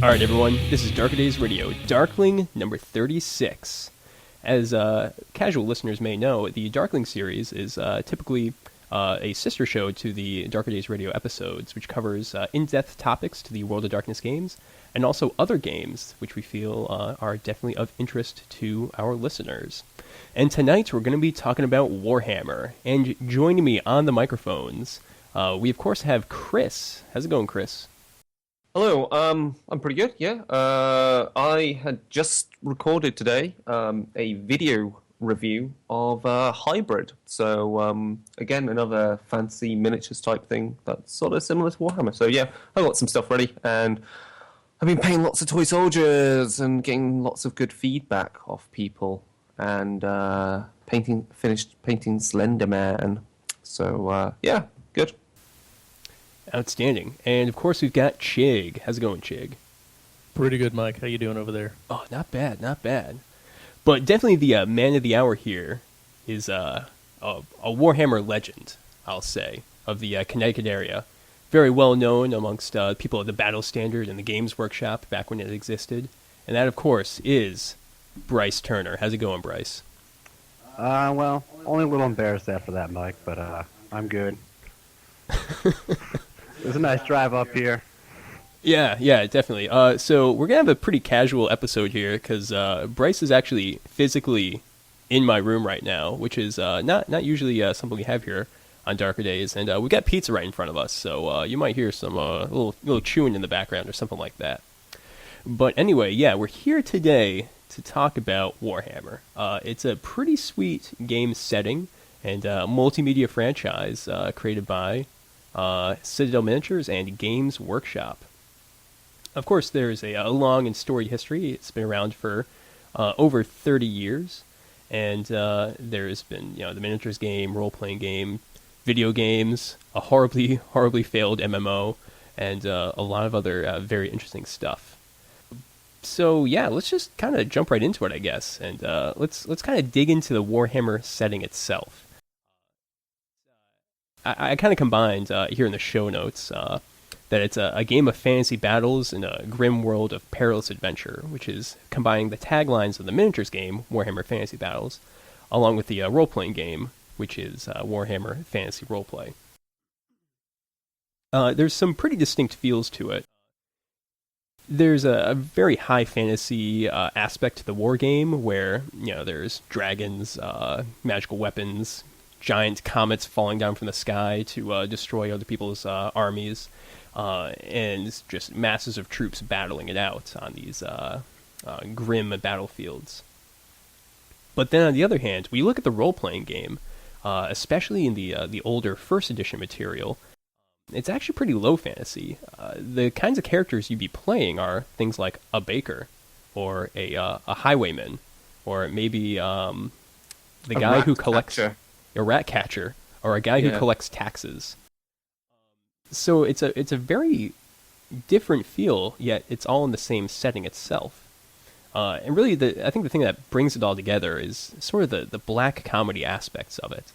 Alright everyone, this is Darker Days Radio, Darkling number 36. As casual listeners may know, the Darkling series is typically a sister show to the Darker Days Radio episodes, which covers in-depth topics to the World of Darkness games, and also other games which we feel are definitely of interest to our listeners. And tonight we're going to be talking about Warhammer, and joining me on the microphones, we of course have Chris. How's it going, Chris? Hello, I'm pretty good, yeah. I had just recorded today a video review of Hybrid. So, again, another fancy miniatures type thing that's sort of similar to Warhammer. So, yeah, I got some stuff ready, and I've been painting lots of toy soldiers and getting lots of good feedback off people, and finished painting Slender Man. So, yeah, good. Outstanding. And of course we've got Chigg. How's it going, Chigg? Pretty good, Mike. How you doing over there? Oh, not bad, not bad. But definitely the man of the hour here is a Warhammer legend, I'll say, of the Connecticut area. Very well known amongst people of the Battle Standard and the Games Workshop back when it existed. And that, of course, is Brice Turner. How's it going, Brice? Well, only a little embarrassed after that, Mike, but I'm good. It was a nice drive up here. Yeah, definitely. So we're going to have a pretty casual episode here because Brice is actually physically in my room right now, which is not usually something we have here on Darker Days. And we got pizza right in front of us, so you might hear some little chewing in the background or something like that. But anyway, yeah, we're here today to talk about Warhammer. It's a pretty sweet game setting and multimedia franchise created by Citadel Miniatures and Games Workshop. Of course, there's a long and storied history. It's been around for over 30 years, and there's been the miniatures game, role-playing game, video games, a horribly failed MMO, and a lot of other very interesting stuff. So yeah, let's just kind of jump right into it, I guess, and let's kind of dig into the Warhammer setting itself. I kind of combined here in the show notes that it's a game of fantasy battles in a grim world of perilous adventure, which is combining the taglines of the miniatures game, Warhammer Fantasy Battles, along with the role-playing game, which is Warhammer Fantasy Roleplay. There's some pretty distinct feels to it. There's a very high fantasy aspect to the war game, where there's dragons, magical weapons, giant comets falling down from the sky to destroy other people's armies, and just masses of troops battling it out on these grim battlefields. But then on the other hand, we look at the role-playing game, especially in the older first edition material. It's actually pretty low fantasy. The kinds of characters you'd be playing are things like a baker, or a highwayman, or maybe the guy who collects... a rat catcher, or a guy who collects taxes. So it's a very different feel, yet it's all in the same setting itself. And really, I think the thing that brings it all together is sort of the black comedy aspects of it.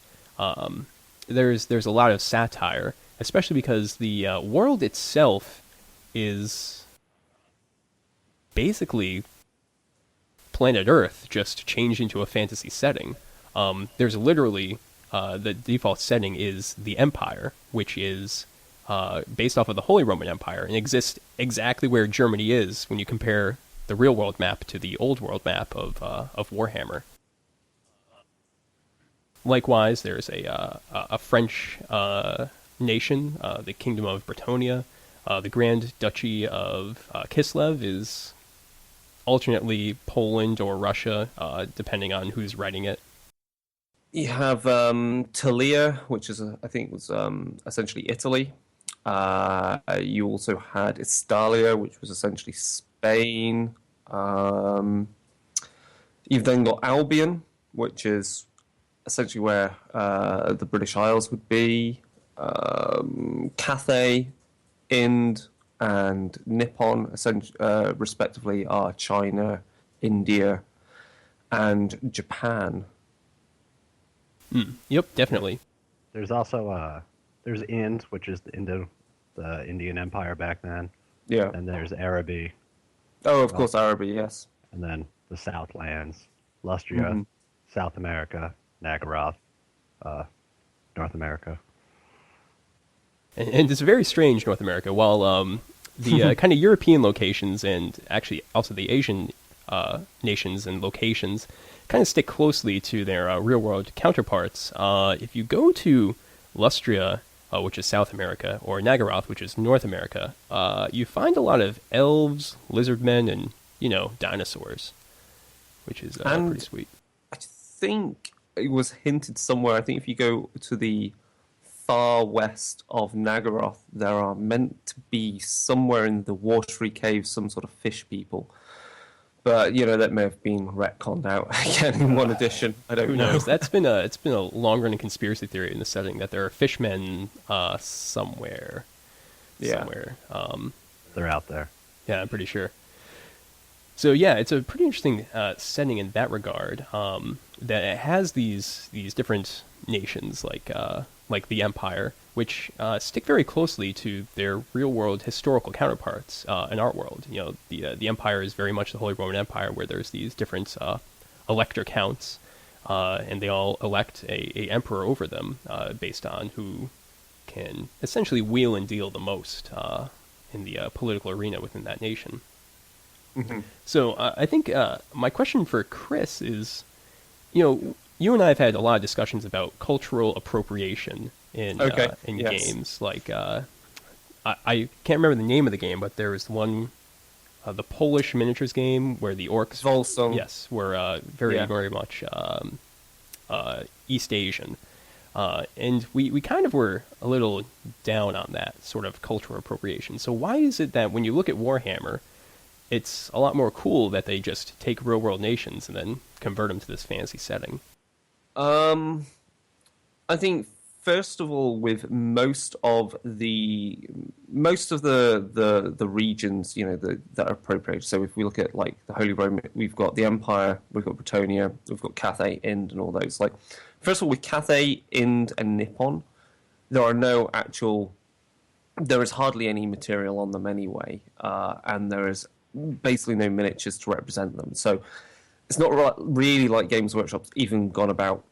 There's a lot of satire, especially because the world itself is basically planet Earth just changed into a fantasy setting. There's literally the default setting is the Empire, which is based off of the Holy Roman Empire and exists exactly where Germany is when you compare the real world map to the old world map of Warhammer. Likewise, there's a French nation, the Kingdom of Bretonnia. The Grand Duchy of Kislev is alternately Poland or Russia, depending on who's writing it. You have Talia, which is, I think, was essentially Italy. You also had Estalia, which was essentially Spain. You've then got Albion, which is essentially where the British Isles would be. Cathay, Ind, and Nippon, respectively, are China, India, and Japan. Yep, definitely. There's also there's Ind, which is the Indian Empire back then. Yeah. And there's Araby, Oh, of course, Araby, yes. and then the Southlands, Lustria, South America, Nagaroth, North America. And it's very strange, North America. While the kind of European locations and actually also the Asian nations and locations kind of stick closely to their real-world counterparts. If you go to Lustria, which is South America, or Nagaroth, which is North America, you find a lot of elves, lizardmen, and, dinosaurs, which is pretty sweet. I think it was hinted somewhere. I think if you go to the far west of Nagaroth, there are meant to be somewhere in the watery caves some sort of fish people. But that may have been retconned out again in one edition. I don't know. Who knows? It's been a long-running conspiracy theory in the setting that there are fishmen somewhere. Yeah. Somewhere. They're out there. Yeah, I'm pretty sure. So yeah, it's a pretty interesting setting in that regard. That it has these different nations like the Empire, which stick very closely to their real-world historical counterparts in our world. The Empire is very much the Holy Roman Empire, where there's these different elector counts, and they all elect a emperor over them based on who can essentially wheel and deal the most in the political arena within that nation. Mm-hmm. So I think my question for Chris is, you and I have had a lot of discussions about cultural appropriation in Yes. games. Like, I can't remember the name of the game, but there was one, the Polish miniatures game where the orcs, Volsung. yes, were very much East Asian. And we kind of were a little down on that sort of cultural appropriation. So why is it that when you look at Warhammer, it's a lot more cool that they just take real-world nations and then convert them to this fantasy setting? I think first of all, with most of the regions, that are appropriated. So if we look at like the Holy Roman, we've got the Empire, we've got Britannia, we've got Cathay, Ind, and all those. Like, first of all, with Cathay, Ind, and Nippon, there is hardly any material on them anyway, and there is basically no miniatures to represent them. So it's not really like Games Workshop's even gone about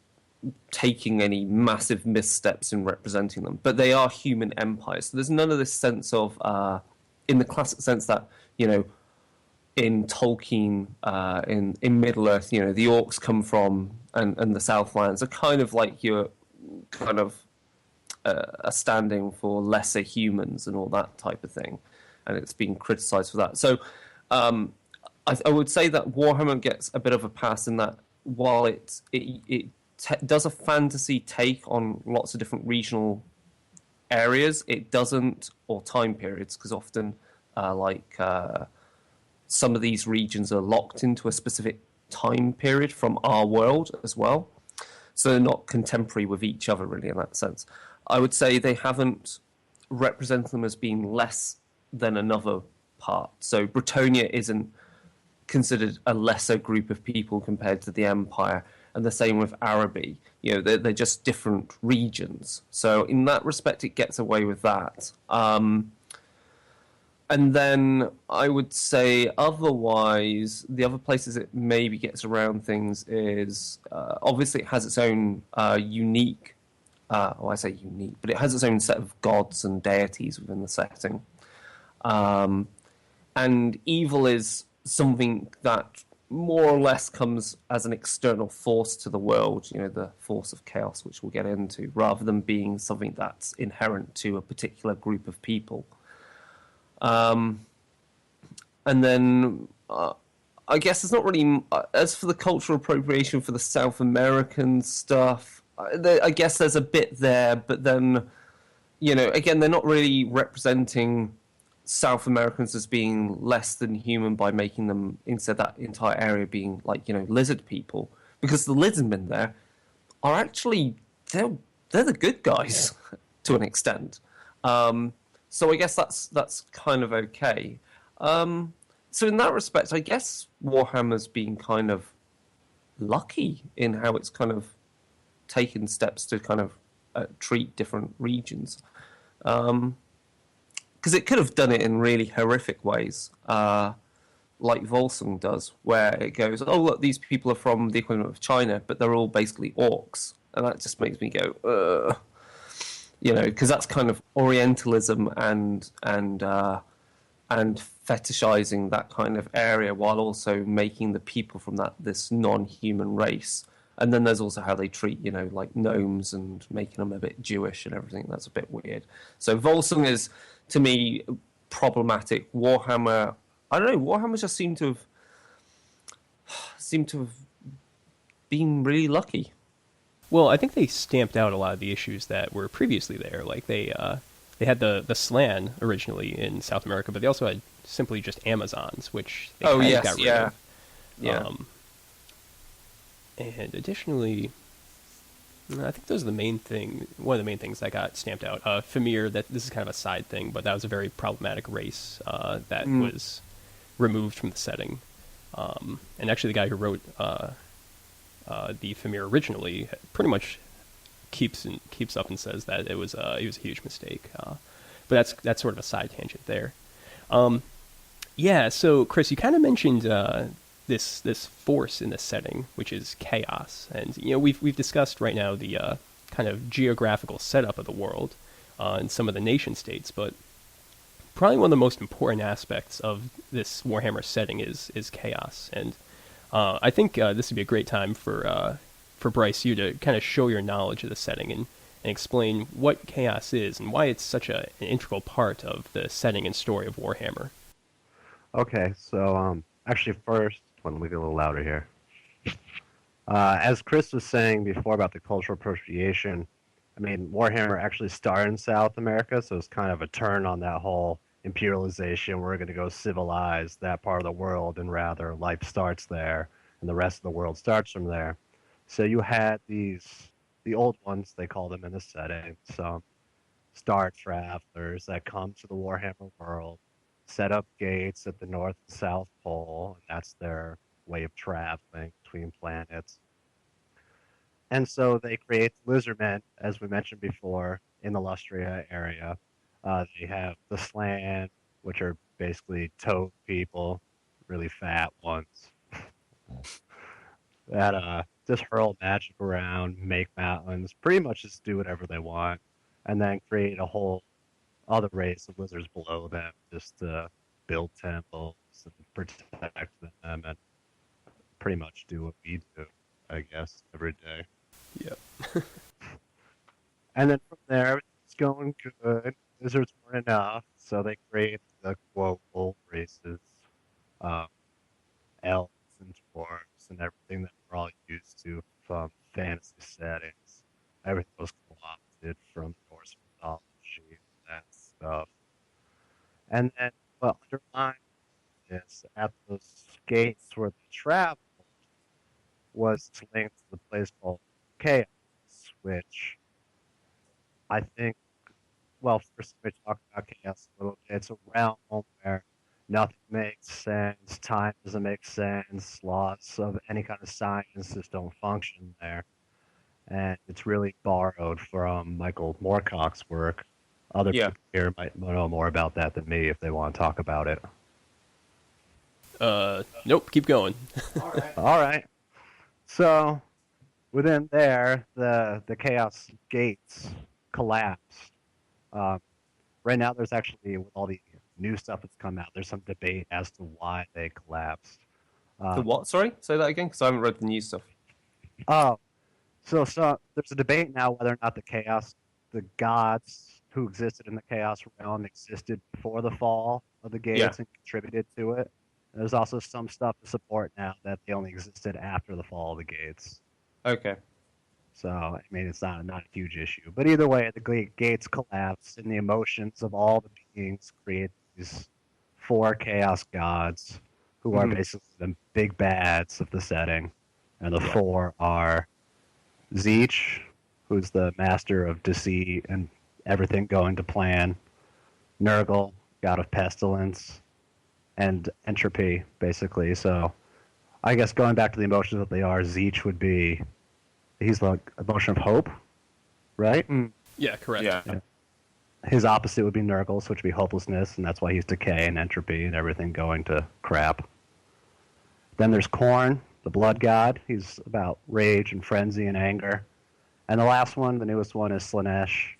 taking any massive missteps in representing them. But they are human empires. So there's none of this sense of, in the classic sense that, in Tolkien, in Middle-earth, the orcs come from, and the Southlands are kind of like your kind of a standing for lesser humans and all that type of thing. And it's been criticised for that. So I would say that Warhammer gets a bit of a pass in that while it does a fantasy take on lots of different regional areas, it doesn't, or time periods, because often some of these regions are locked into a specific time period from our world as well. So they're not contemporary with each other really in that sense. I would say they haven't represented them as being less than another part. So Britannia isn't considered a lesser group of people compared to the Empire, and the same with Araby. They're just different regions. So in that respect, it gets away with that. And then I would say otherwise, the other places it maybe gets around things is obviously it has its own unique, I say unique, but it has its own set of gods and deities within the setting. And evil is something that more or less comes as an external force to the world, the force of chaos, which we'll get into, rather than being something that's inherent to a particular group of people. And then I guess it's not really, as for the cultural appropriation for the South American stuff, I guess there's a bit there, but then, again, they're not really representing South Americans as being less than human by making them, instead that entire area being like, lizard people, because the lizardmen there are actually, they're the good guys to an extent. So I guess that's kind of okay. So in that respect, I guess Warhammer's been kind of lucky in how it's kind of taken steps to kind of treat different regions. Because it could have done it in really horrific ways. like Volsung does, where it goes, oh look, these people are from the equivalent of China, but they're all basically orcs, and that just makes me go, ugh. You know, because that's kind of Orientalism and fetishizing that kind of area while also making the people from this non-human race. And then there's also how they treat, you know, like gnomes and making them a bit Jewish and everything. That's a bit weird. So Volsung is, to me, problematic. Warhammer, I don't know. Warhammer just seemed to have been really lucky. Well, I think they stamped out a lot of the issues that were previously there. Like they had the Slan originally in South America, but they also had simply just Amazons, which they got rid of. Yeah. And additionally, I think those are one of the main things that got stamped out. Famir, that this is kind of a side thing, but that was a very problematic race that was removed from the setting. And actually, the guy who wrote the Famir originally pretty much keeps up and says that it was a huge mistake. But that's sort of a side tangent there. Yeah. So Chris, you kind of mentioned this force in this setting, which is chaos, and you know we've discussed right now the kind of geographical setup of the world and some of the nation states, but probably one of the most important aspects of this Warhammer setting is chaos, and I think this would be a great time for Brice, you to kind of show your knowledge of the setting and explain what chaos is and why it's such an integral part of the setting and story of Warhammer. Okay, so actually first, let me get a little louder here. As Chris was saying before about the cultural appropriation, I mean, Warhammer actually started in South America, so it's kind of a turn on that whole imperialization. We're going to go civilize that part of the world, and rather life starts there, and the rest of the world starts from there. So you had the old ones, they call them in the setting, some star travelers that come to the Warhammer world, set up gates at the North and South Pole, and that's their way of traveling between planets. And so they create lizardmen, as we mentioned before, in the Lustria area. They have the Slan, which are basically toad people, really fat ones, that just hurl magic around, make mountains, pretty much just do whatever they want, and then create a whole other race of lizards below them just to build temples and protect them and pretty much do what we do, I guess, every day. Yep. And then from there, everything's going good. Lizards weren't enough, so they create the quote old races, elves and dwarves and everything that we're all used to from fantasy settings. Everything was co-opted from Norse mythology and that stuff. And then what underlined this at those gates where they traveled was linked to the place called Chaos, which I think, well, first we talk about Chaos a little bit. It's a realm where nothing makes sense, time doesn't make sense, laws of any kind of science just don't function there. And it's really borrowed from Michael Moorcock's work. Other people here might know more about that than me if they want to talk about it. Nope, keep going. All right. So, within there, the Chaos Gates collapsed. Right now, there's actually, with all the new stuff that's come out, there's some debate as to why they collapsed. The what? Sorry? Say that again, because I haven't read the new stuff. Oh, so there's a debate now whether or not the gods who existed in the Chaos realm existed before the fall of the gates and contributed to it. There's also some stuff to support now that they only existed after the fall of the gates. Okay. So, I mean, it's not a huge issue. But either way, the gates collapse, and the emotions of all the beings create these 4 chaos gods who are basically the big bads of the setting. And the 4 are Zeech, who's the master of deceit and everything going to plan, Nurgle, god of pestilence, and entropy, basically. So I guess going back to the emotions that they are, Zeech would be, he's the emotion of hope, right? Yeah, correct. Yeah. His opposite would be Nurgle, which would be hopelessness, and that's why he's decay and entropy and everything going to crap. Then there's Khorne, the blood god. He's about rage and frenzy and anger. And the last one, the newest one, is Slaanesh,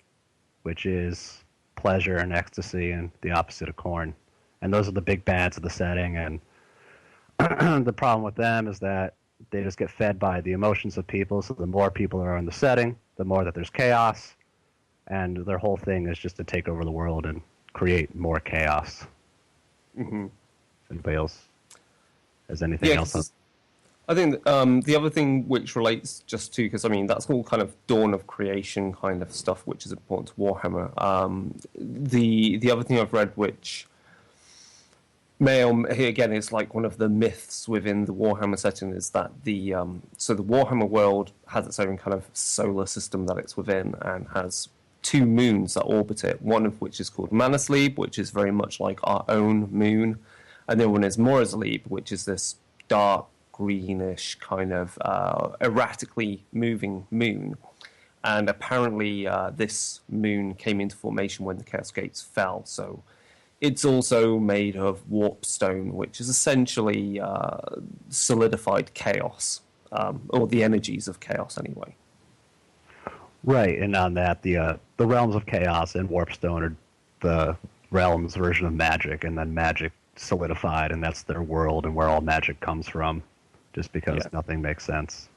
which is pleasure and ecstasy and the opposite of Khorne. And those are the big bads of the setting. And the problem with them is that they just get fed by the emotions of people. So the more people are in the setting, the more that there's chaos. And their whole thing is just to take over the world and create more chaos. Mm-hmm. Anybody else has anything else? I think the other thing which relates just to, because I mean that's all kind of dawn of creation kind of stuff, which is important to Warhammer. The other thing I've read, which again is like one of the myths within the Warhammer setting, is that the Warhammer world has its own kind of solar system that it's within, and has 2 moons that orbit it. One of which is called Manasleep, which is very much like our own moon, and the other one is Morazleep, which is this dark greenish kind of erratically moving moon. And apparently this moon came into formation when the Chaos Gates fell. So it's also made of warpstone, which is essentially solidified chaos, or the energies of chaos anyway. Right, and on that, the realms of chaos and warpstone are the realms version of magic, and then magic solidified, and that's their world and where all magic comes from, just because nothing makes sense,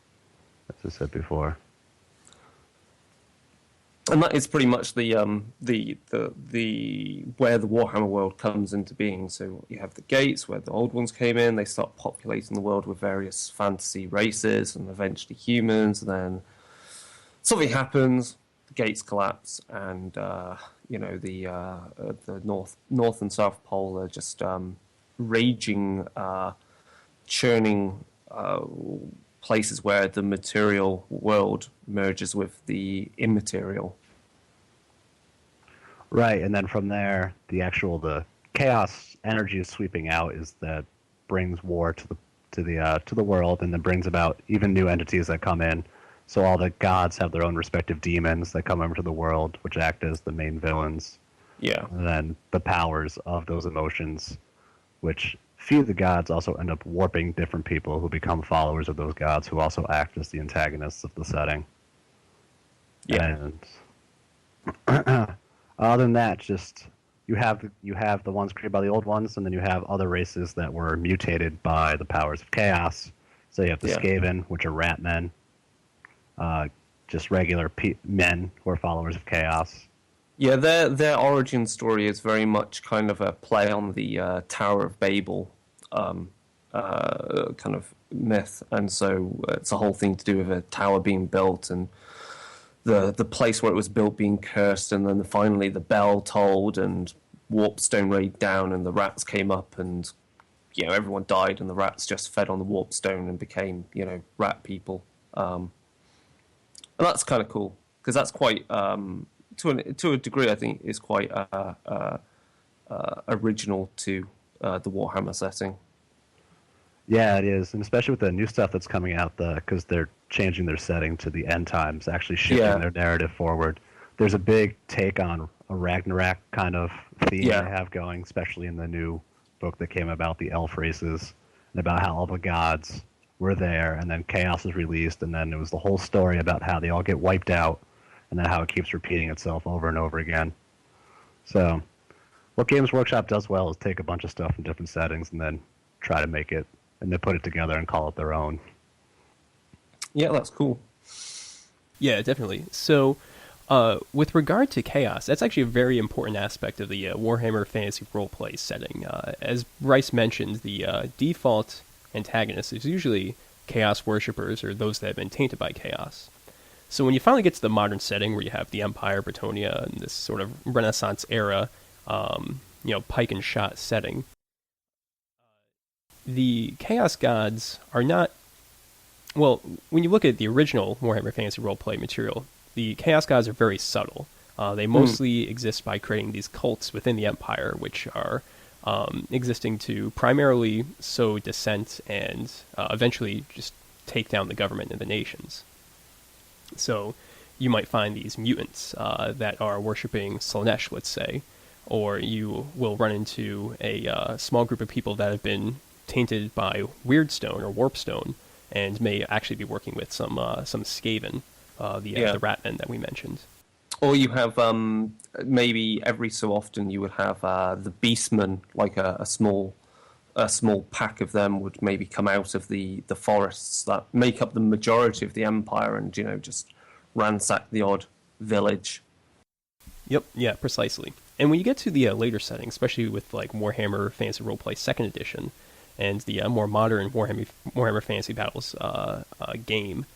as I said before. And that is pretty much the where the Warhammer world comes into being. So you have the gates where the old ones came in. They start populating the world with various fantasy races and eventually humans. And then something happens, the gates collapse, and the north and south pole are just raging, churning places where the material world merges with the immaterial. Right, and then from there, the chaos energy is sweeping out is that brings war to the world, and then brings about even new entities that come in. So all the gods have their own respective demons that come over to the world, which act as the main villains. Yeah. And then the powers of those emotions, which few of the gods also end up warping different people who become followers of those gods, who also act as the antagonists of the setting. Yeah. And other than that, just you have the ones created by the old ones, and then you have other races that were mutated by the powers of chaos. So you have the Skaven, which are rat men, just regular men who are followers of chaos. Yeah, their origin story is very much kind of a play on the Tower of Babel kind of myth, and so it's a whole thing to do with a tower being built and the place where it was built being cursed, and then finally the bell tolled and warpstone rained down and the rats came up and everyone died and the rats just fed on the warpstone and became rat people, and that's kind of cool because that's quite to a degree I think is quite original to the Warhammer setting. Yeah, it is, and especially with the new stuff that's coming out, because they're changing their setting to the end times, actually shifting their narrative forward. There's a big take on a Ragnarok kind of theme they have going, especially in the new book that came about the elf races, and about how all the gods were there, and then chaos is released, and then it was the whole story about how they all get wiped out, and then how it keeps repeating itself over and over again. So, what Games Workshop does well is take a bunch of stuff from different settings and then try to make it, and then put it together and call it their own. Yeah, that's cool. Yeah, definitely. So, with regard to chaos, that's actually a very important aspect of the Warhammer Fantasy Roleplay setting. As Brice mentioned, the default antagonist is usually chaos worshippers, or those that have been tainted by chaos. So when you finally get to the modern setting, where you have the Empire, Bretonnia, and this sort of Renaissance era, pike and shot setting, the Chaos Gods are not... Well, when you look at the original Warhammer Fantasy Roleplay material, the Chaos Gods are very subtle. They mostly exist by creating these cults within the Empire, which are existing to primarily sow dissent and eventually just take down the government and the nations. So you might find these mutants that are worshipping Slaanesh, let's say, or you will run into a small group of people that have been tainted by Weirdstone or Warpstone, and may actually be working with some Skaven, the Ratmen that we mentioned. Or you have maybe every so often you would have the Beastmen, like a small pack of them would maybe come out of the forests that make up the majority of the empire, and just ransack the odd village. Yep, yeah, precisely. And when you get to the later setting, especially with like Warhammer Fantasy Roleplay 2nd Edition and the more modern Warhammer Fantasy Battles game,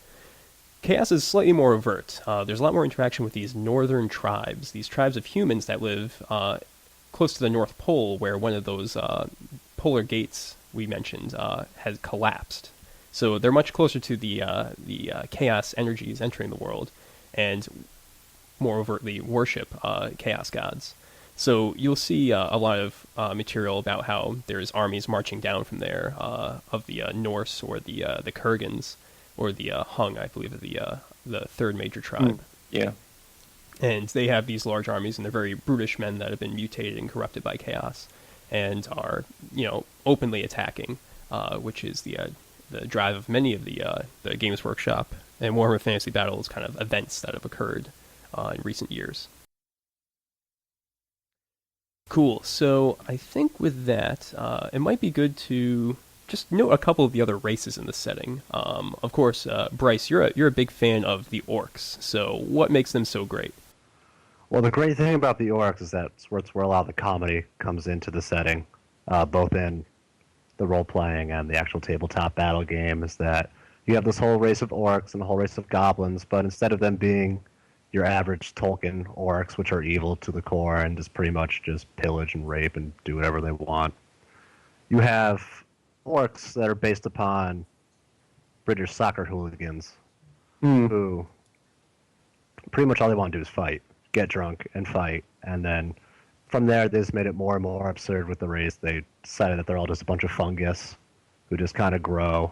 chaos is slightly more overt. There's a lot more interaction with these northern tribes, these tribes of humans that live close to the North Pole, where one of those polar gates we mentioned has collapsed. So they're much closer to the chaos energies entering the world, and more overtly worship chaos gods. So you'll see a lot of material about how there's armies marching down from there of the Norse or the Kurgans, or the Hung, I believe, the third major tribe. Yeah. And they have these large armies, and they're very brutish men that have been mutated and corrupted by chaos, and are openly attacking, which is the drive of many of the Games Workshop and Warhammer Fantasy Battles kind of events that have occurred in recent years. Cool. So I think with that, it might be good to just note a couple of the other races in the setting. Of course, Brice, you're a big fan of the orcs. So what makes them so great? Well, the great thing about the orcs is that it's where a lot of the comedy comes into the setting, both in the role-playing and the actual tabletop battle game, is that you have this whole race of orcs and a whole race of goblins, but instead of them being your average Tolkien orcs, which are evil to the core and just pretty much just pillage and rape and do whatever they want, you have orcs that are based upon British soccer hooligans who pretty much all they want to do is fight, get drunk, and fight. And then from there, they just made it more and more absurd with the race. They decided that they're all just a bunch of fungus who just kind of grow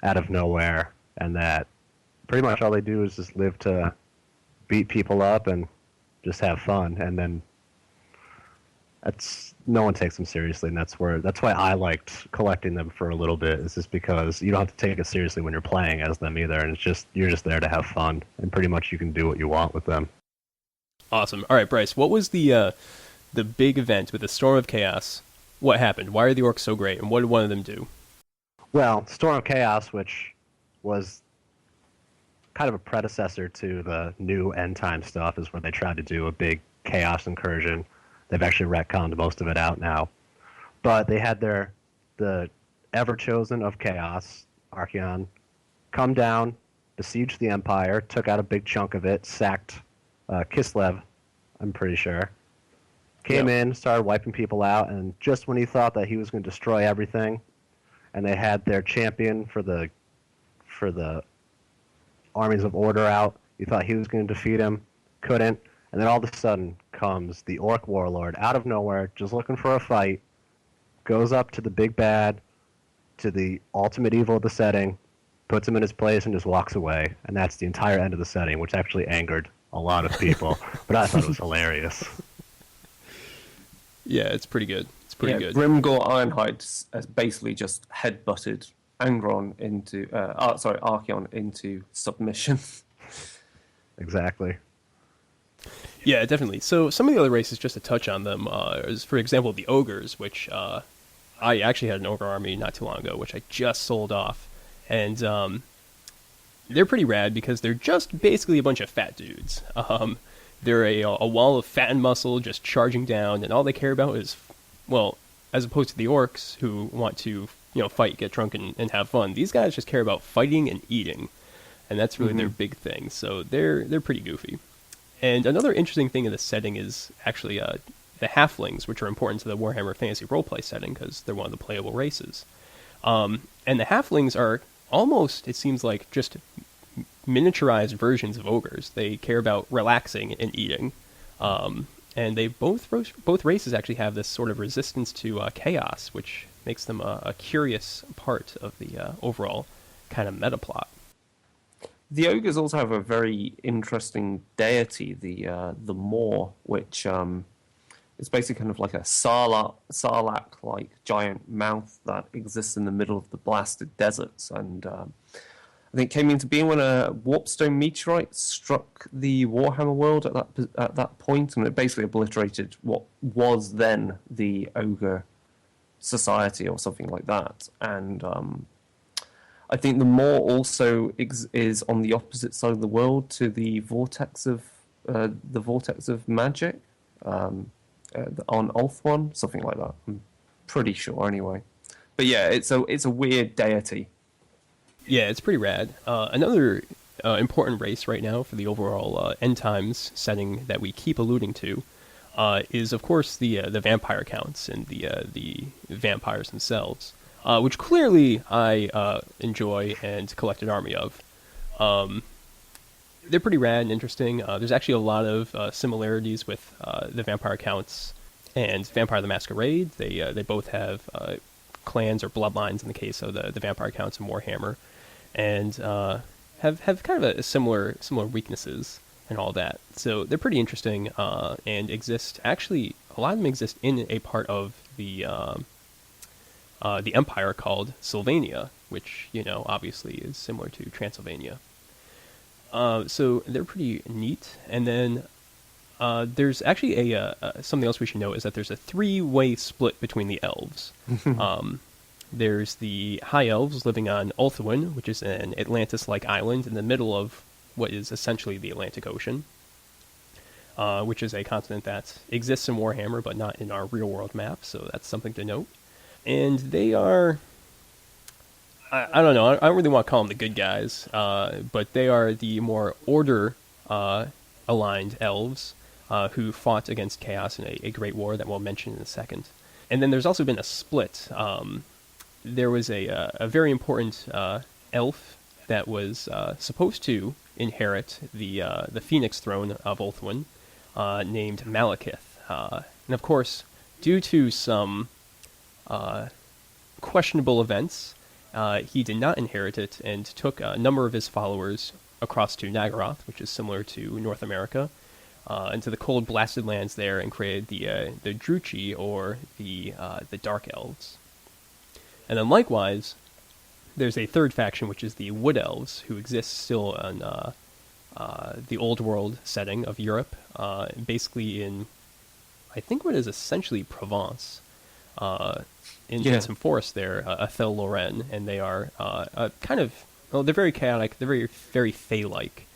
out of nowhere, and that pretty much all they do is just live to beat people up and just have fun. And then no one takes them seriously, and that's why I liked collecting them for a little bit. Is just because you don't have to take it seriously when you're playing as them either, and you're just there to have fun, and pretty much you can do what you want with them. Awesome. All right, Brice, what was the big event with the Storm of Chaos? What happened? Why are the orcs so great, and what did one of them do? Well, Storm of Chaos, which was kind of a predecessor to the new end time stuff, is where they tried to do a big chaos incursion. They've actually retconned most of it out now. But they had the Ever-Chosen of Chaos, Archaon, come down, besiege the Empire, took out a big chunk of it, sacked Kislev, I'm pretty sure. Came in, started wiping people out, and just when he thought that he was going to destroy everything, and they had their champion for the armies of order out, he thought he was going to defeat him, couldn't, and then all of a sudden comes the orc warlord out of nowhere, just looking for a fight, goes up to the big bad, to the ultimate evil of the setting, puts him in his place, and just walks away. And that's the entire end of the setting, which actually angered a lot of people. But I thought it was hilarious. Yeah, it's pretty good. It's pretty good. Grimgor Ironhide has basically just headbutted Archaon into submission. Exactly. Yeah, definitely. So some of the other races, just to touch on them, is, for example, the ogres, which I actually had an ogre army not too long ago, which I just sold off. And they're pretty rad because they're just basically a bunch of fat dudes. They're a wall of fat and muscle just charging down, and all they care about is, well, as opposed to the orcs who want to, fight, get drunk, and have fun, these guys just care about fighting and eating. And that's really their big thing. So they're pretty goofy. And another interesting thing in the setting is actually the halflings, which are important to the Warhammer Fantasy Roleplay setting because they're one of the playable races. And the halflings are almost, it seems like, just miniaturized versions of ogres. They care about relaxing and eating. And they both races actually have this sort of resistance to chaos, which makes them a curious part of the overall kind of meta plot. The ogres also have a very interesting deity, the Moor, which It's basically kind of like a sarlacc-like giant mouth that exists in the middle of the blasted deserts. And I think it came into being when a warpstone meteorite struck the Warhammer world at that point, and it basically obliterated what was then the ogre society or something like that. And I think the Maw also is on the opposite side of the world to the vortex of magic on Ulthuan, something like that. I'm pretty sure, anyway. But yeah, it's a weird deity. Yeah, it's pretty rad. Another important race right now for the overall end times setting that we keep alluding to is, of course, the vampire counts and the vampires themselves, which clearly I enjoy and collect an army of. They're pretty rad and interesting. There's actually a lot of similarities with the vampire counts and Vampire the Masquerade. They both have clans or bloodlines in the case of the vampire counts and Warhammer, and have kind of a similar weaknesses and all that. So they're pretty interesting and exist. Actually, a lot of them exist in a part of the empire called Sylvania, which obviously is similar to Transylvania. So they're pretty neat. And then there's actually something else we should know is that there's a 3-way split between the elves. There's the High Elves living on Ulthuan, which is an Atlantis-like island in the middle of what is essentially the Atlantic Ocean, which is a continent that exists in Warhammer, but not in our real-world map, so that's something to note. And they are... I don't know, I don't really want to call them the good guys, but they are the more order-aligned elves who fought against Chaos in a great war that we'll mention in a second. And then there's also been a split. There was a very important elf that was supposed to inherit the Phoenix throne of Ulthuan, named Malekith. And of course, due to some questionable events, he did not inherit it and took a number of his followers across to Nagaroth, which is similar to North America, into the cold, blasted lands there, and created the Druchi, or the Dark Elves. And then likewise, there's a third faction, which is the Wood Elves, who exist still in the Old World setting of Europe, basically in, I think, what is essentially Provence, in some forest there, Athel Loren, and they are kind of, well, they're very chaotic, they're very, very Fey-like,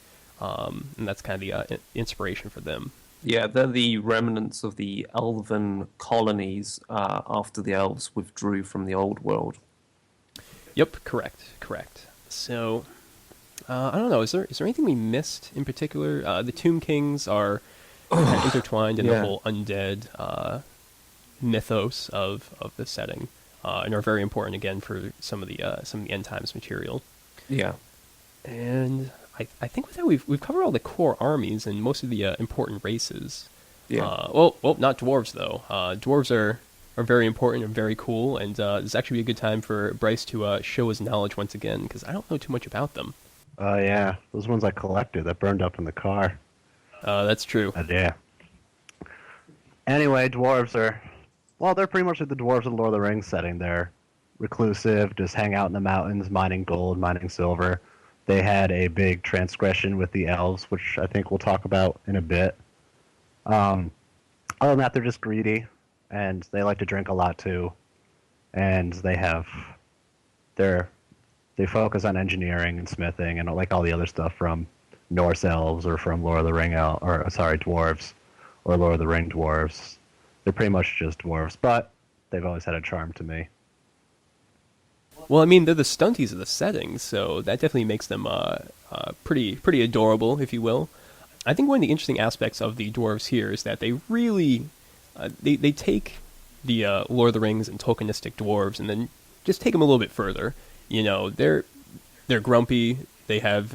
and that's kind of the inspiration for them. Yeah, they're the remnants of the elven colonies after the elves withdrew from the old world. Yep, correct. So, I don't know, is there anything we missed in particular? The Tomb Kings are kind of intertwined in the whole undead mythos of the setting, and are very important again for some of the end times material. Yeah, and I think with that we've covered all the core armies and most of the important races. Yeah. Well, not dwarves though. Dwarves are very important and very cool, and this actually be a good time for Brice to show his knowledge once again, because I don't know too much about them. Yeah, those ones I collected that burned up in the car. That's true. Yeah. Anyway, dwarves are, well, they're pretty much like the dwarves in Lord of the Rings setting. They're reclusive, just hang out in the mountains, mining gold, mining silver. They had a big transgression with the elves, which I think we'll talk about in a bit. Other than that, they're just greedy, and they like to drink a lot too. And they focus on engineering and smithing and like all the other stuff from Norse elves or from Lord of the Ring dwarves or Lord of the Ring dwarves. They're pretty much just dwarves, but they've always had a charm to me. Well, I mean, they're the stunties of the setting, so that definitely makes them pretty adorable, if you will. I think one of the interesting aspects of the dwarves here is that they really they take the Lord of the Rings and tokenistic dwarves and then just take them a little bit further. They're grumpy. They have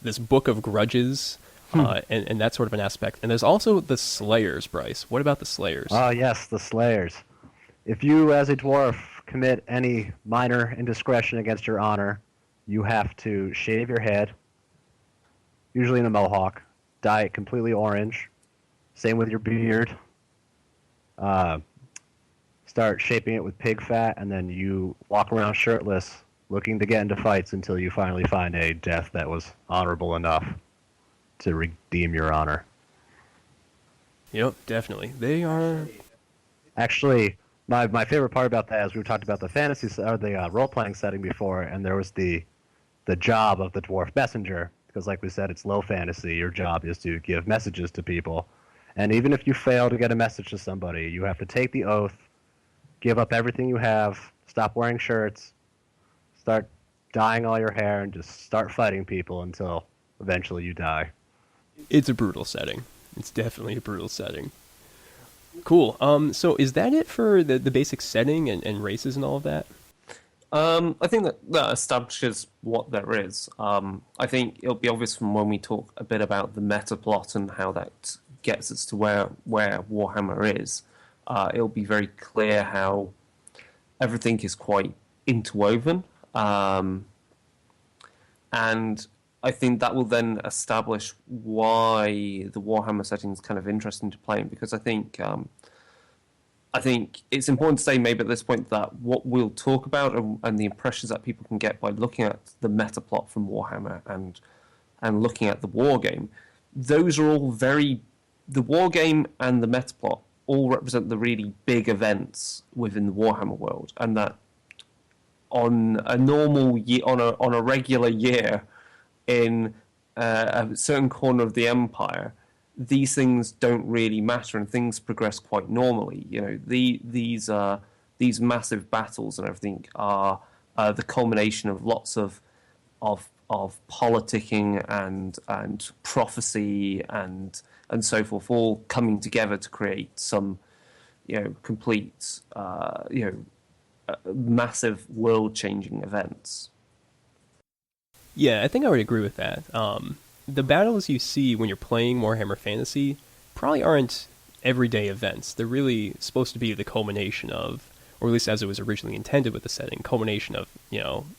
this book of grudges and that sort of an aspect. And there's also the Slayers, Brice. What about the Slayers? Oh, yes, the Slayers. If you, as a dwarf, commit any minor indiscretion against your honor, you have to shave your head, usually in a mohawk, dye it completely orange. Same with your beard. start shaping it with pig fat, and then you walk around shirtless, looking to get into fights until you finally find a death that was honorable enough to redeem your honor. Yep, definitely. They are. Actually, my favorite part about that is we talked about the fantasy or the role playing setting before, and there was the job of the dwarf messenger, because like we said, it's low fantasy. Your job is to give messages to people, and even if you fail to get a message to somebody, you have to take the oath, give up everything you have, stop wearing shirts, start dyeing all your hair, and just start fighting people until eventually you die. It's a brutal setting. It's definitely a brutal setting. Cool. So is that it for the basic setting and races and all of that? I think that establishes what there is. I think it'll be obvious from when we talk a bit about the meta plot and how that gets us to where Warhammer is. It'll be very clear how everything is quite interwoven. And I think that will then establish why the Warhammer setting is kind of interesting to play in, because I think it's important to say maybe at this point that what we'll talk about and the impressions that people can get by looking at the meta plot from Warhammer and looking at the war game, those are all the war game and the meta plot all represent the really big events within the Warhammer world, and that on a normal year, on a regular year in a certain corner of the Empire, these things don't really matter, and things progress quite normally. You know, these massive battles and everything are the culmination of lots of politicking and prophecy and so forth, all coming together to create some, complete, massive world-changing events. Yeah, I think I would agree with that. The battles you see when you're playing Warhammer Fantasy probably aren't everyday events. They're really supposed to be the culmination of, or at least as it was originally intended with the setting, culmination of,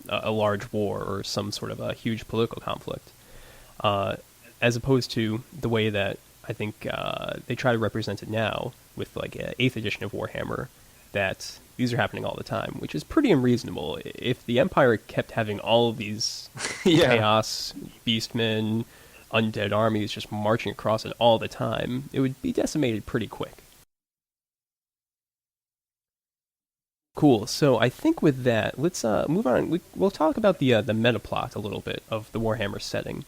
a large war or some sort of a huge political conflict. As opposed to the way that I think they try to represent it now with like 8th edition of Warhammer, that these are happening all the time, which is pretty unreasonable. If the Empire kept having all of these chaos, beastmen, undead armies just marching across it all the time, it would be decimated pretty quick. Cool. So I think with that, let's move on. We'll talk about the meta plot a little bit of the Warhammer setting.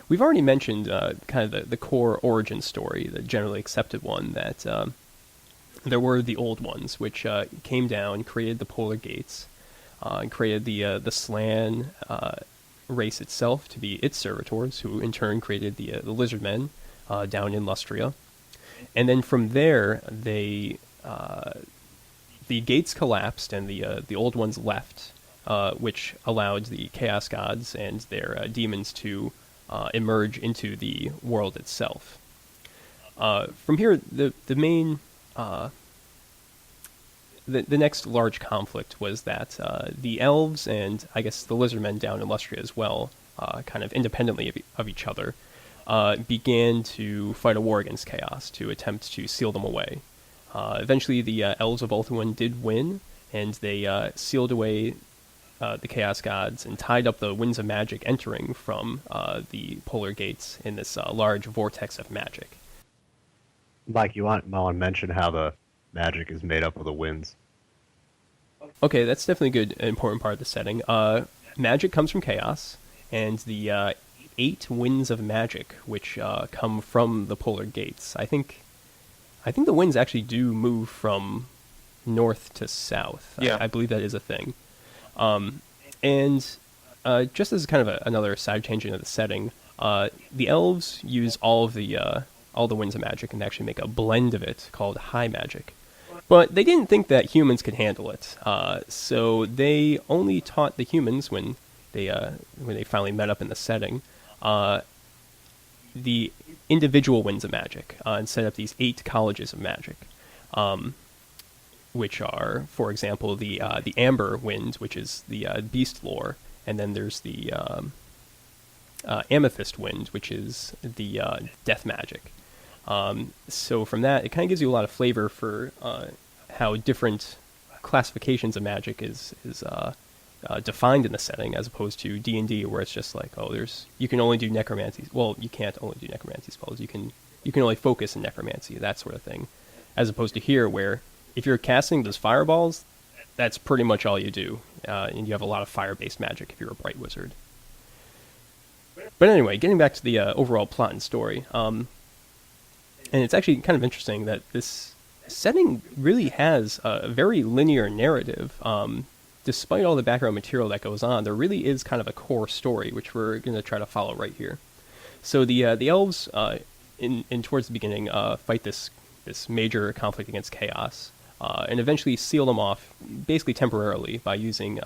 We've already mentioned kind of the core origin story, the generally accepted one, that there were the old ones, which came down, created the polar gates, and created the Slan race itself to be its servitors, who in turn created the lizard men down in Lustria. And then from there, the gates collapsed and the old ones left, which allowed the Chaos Gods and their demons to emerge into the world itself. From here, the main the next large conflict was that the elves and I guess the lizardmen down in Lustria as well, kind of independently of each other, began to fight a war against Chaos to attempt to seal them away. Eventually, the elves of Ulthuan did win, and they sealed away the Chaos Gods and tied up the winds of magic entering from the polar gates in this large vortex of magic. Mike, you want to mention how the magic is made up of the winds? Okay, that's definitely a good, important part of the setting. Magic comes from chaos, and the 8 winds of magic, which come from the polar gates. I think the winds actually do move from north to south. Yeah. I believe that is a thing. And just as kind of another side tangent of the setting, the elves use all the winds of magic and actually make a blend of it called high magic. But they didn't think that humans could handle it, so they only taught the humans when they finally met up in the setting the individual winds of magic and set up these 8 colleges of magic, which are, for example, the amber wind, which is the beast lore, and then there's the amethyst wind, which is the death magic. So from that, it kind of gives you a lot of flavor for how different classifications of magic is defined in the setting, as opposed to D&D, where it's just like, you can only do necromancy. Well, you can't only do necromancy spells. You can only focus in necromancy, that sort of thing. As opposed to here, where if you're casting those fireballs, that's pretty much all you do, and you have a lot of fire-based magic if you're a bright wizard. But anyway, getting back to the overall plot and story, and it's actually kind of interesting that this setting really has a very linear narrative. Despite all the background material that goes on, there really is kind of a core story, which we're going to try to follow right here. So the elves, in towards the beginning, fight this major conflict against chaos, and eventually seal them off, basically temporarily, by using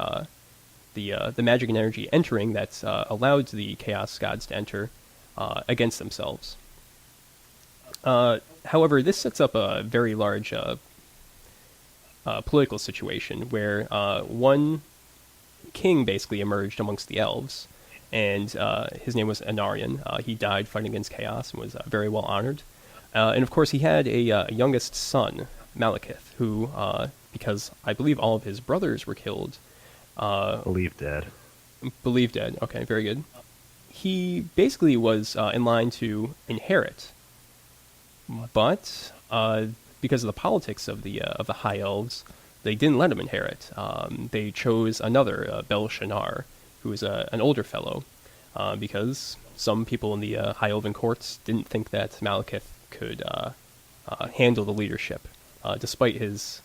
the magic and energy entering that's allowed the chaos gods to enter against themselves. However, this sets up a very large political situation where one king basically emerged amongst the elves, and his name was Anarion. He died fighting against chaos and was very well honored. And of course, he had a youngest son, Malekith, who, because I believe all of his brothers were killed, Believed dead. Believed dead. Okay, very good. He basically was in line to inherit, but because of the politics of the High Elves, they didn't let him inherit. They chose another, Belshazzar, who was an older fellow, because some people in the High Elven courts didn't think that Malekith could handle the leadership, despite his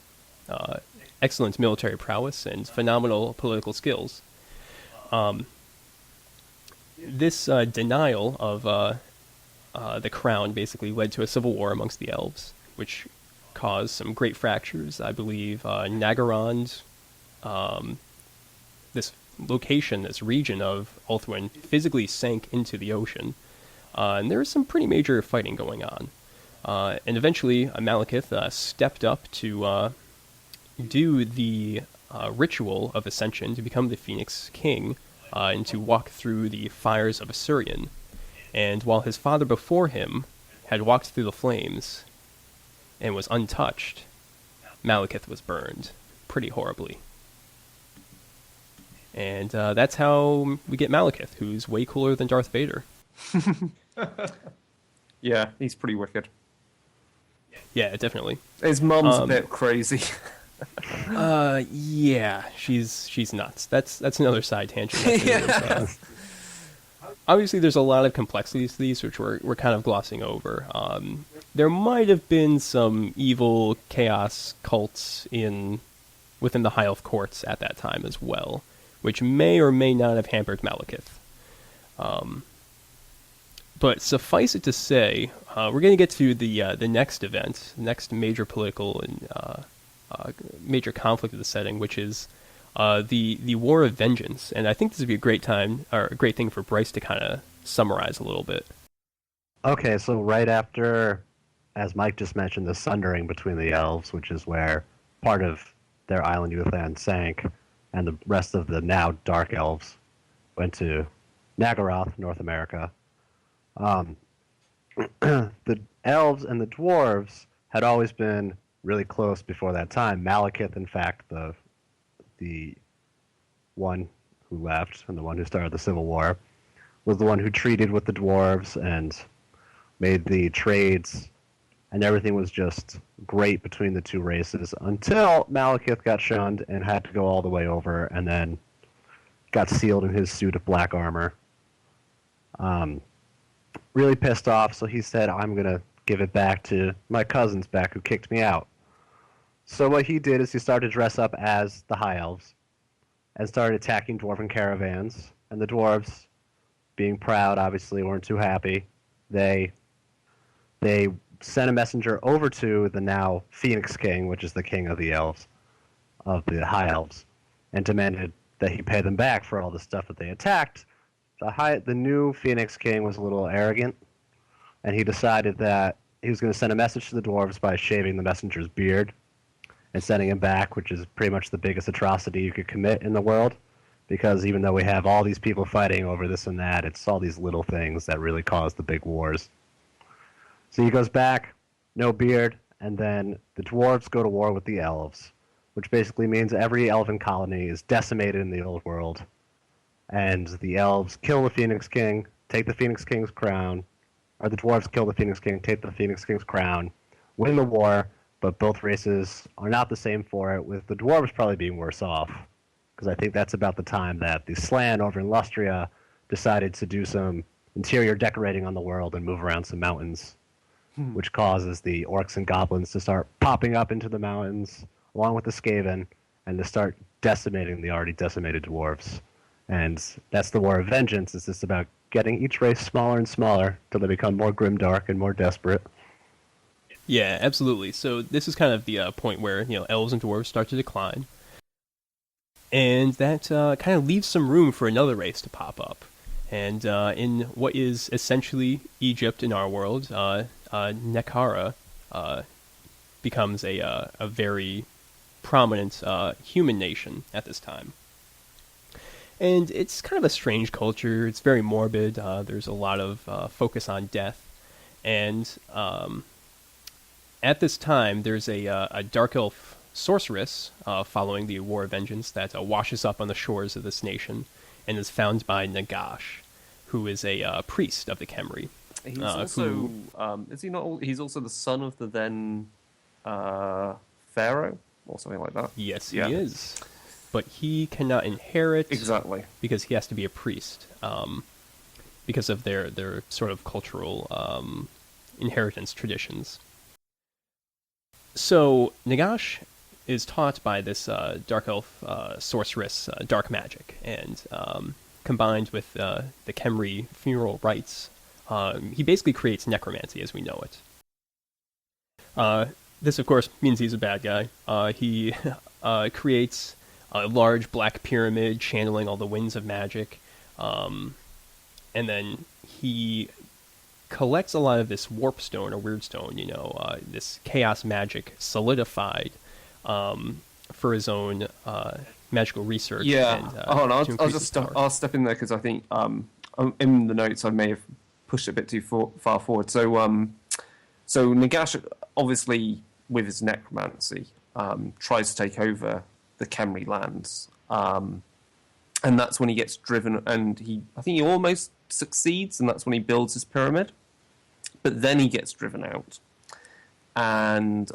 excellent military prowess and phenomenal political skills. This denial of the crown basically led to a civil war amongst the elves, which caused some great fractures. I believe Nagarond, this location, this region of Ulthuan, physically sank into the ocean, and there was some pretty major fighting going on. And eventually, Malekith stepped up to do the ritual of ascension to become the Phoenix King, and to walk through the fires of Assyrian. And while his father before him had walked through the flames and was untouched, Malekith was burned pretty horribly. And that's how we get Malekith, who's way cooler than Darth Vader. Yeah, he's pretty wicked. Yeah, definitely. His mum's a bit crazy. Yeah, she's nuts. That's another side tangent. Obviously, there's a lot of complexities to these, which we're kind of glossing over. There might have been some evil chaos cults within the High Elf courts at that time as well, which may or may not have hampered Malekith. But suffice it to say, we're going to get to the next event, the next major political and major conflict of the setting, which is the War of Vengeance. And I think this would be a great time, or a great thing for Brice to kind of summarize a little bit. Okay, so right after, as Mike just mentioned, the sundering between the elves, which is where part of their island Youthland sank, and the rest of the now dark elves went to Nagaroth, North America. The elves and the dwarves had always been really close before that time. Malekith, in fact, the one who left and the one who started the Civil War, was the one who treated with the dwarves and made the trades, and everything was just great between the two races until Malekith got shunned and had to go all the way over and then got sealed in his suit of black armor. Really pissed off, so he said, I'm going to give it back to my cousins back who kicked me out. So what he did is he started to dress up as the High Elves and started attacking dwarven caravans. And the dwarves, being proud, obviously weren't too happy. They sent a messenger over to the now Phoenix King, which is the king of the elves, of the High Elves, and demanded that he pay them back for all the stuff that they attacked. The new Phoenix King was a little arrogant, and he decided that he was going to send a message to the dwarves by shaving the messenger's beard and sending him back, which is pretty much the biggest atrocity you could commit in the world, because even though we have all these people fighting over this and that, it's all these little things that really cause the big wars. So he goes back, no beard, and then the dwarves go to war with the elves, which basically means every elven colony is decimated in the old world. And the elves kill the Phoenix King, take the Phoenix King's crown, or the dwarves kill the Phoenix King, take the Phoenix King's crown, win the war, but both races are not the same for it, with the dwarves probably being worse off. Because I think that's about the time that the Slan over in Lustria decided to do some interior decorating on the world and move around some mountains, which causes the orcs and goblins to start popping up into the mountains, along with the Skaven, and to start decimating the already decimated dwarves. And that's the War of Vengeance. It's just about getting each race smaller and smaller till they become more grimdark and more desperate. Yeah, absolutely. So this is kind of the point where elves and dwarves start to decline, and that kind of leaves some room for another race to pop up. And in what is essentially Egypt in our world, Nekara becomes a very prominent human nation at this time. And it's kind of a strange culture. It's very morbid. There's a lot of focus on death. And at this time, there's a dark elf sorceress following the War of Vengeance that washes up on the shores of this nation and is found by Nagash, who is a priest of the Khemri. He's also, is he not? He's also the son of the then pharaoh or something like that. Yes, he is. But he cannot inherit Exactly. because he has to be a priest, because of their sort of cultural inheritance traditions. So Nagash is taught by this dark elf sorceress dark magic, and combined with the Khemri funeral rites, he basically creates necromancy as we know it. This, of course, means he's a bad guy. He creates a large black pyramid channeling all the winds of magic, and then he collects a lot of this warp stone or weird stone, this chaos magic solidified for his own magical research. Yeah. And, Hold on, to I'll increase just his power. I'll step in there because I think in the notes I may have pushed it a bit too far forward. So so Nagash, obviously with his necromancy, tries to take over the Khemri lands, and that's when he gets driven, and I think he almost succeeds, and that's when he builds his pyramid. But then he gets driven out, and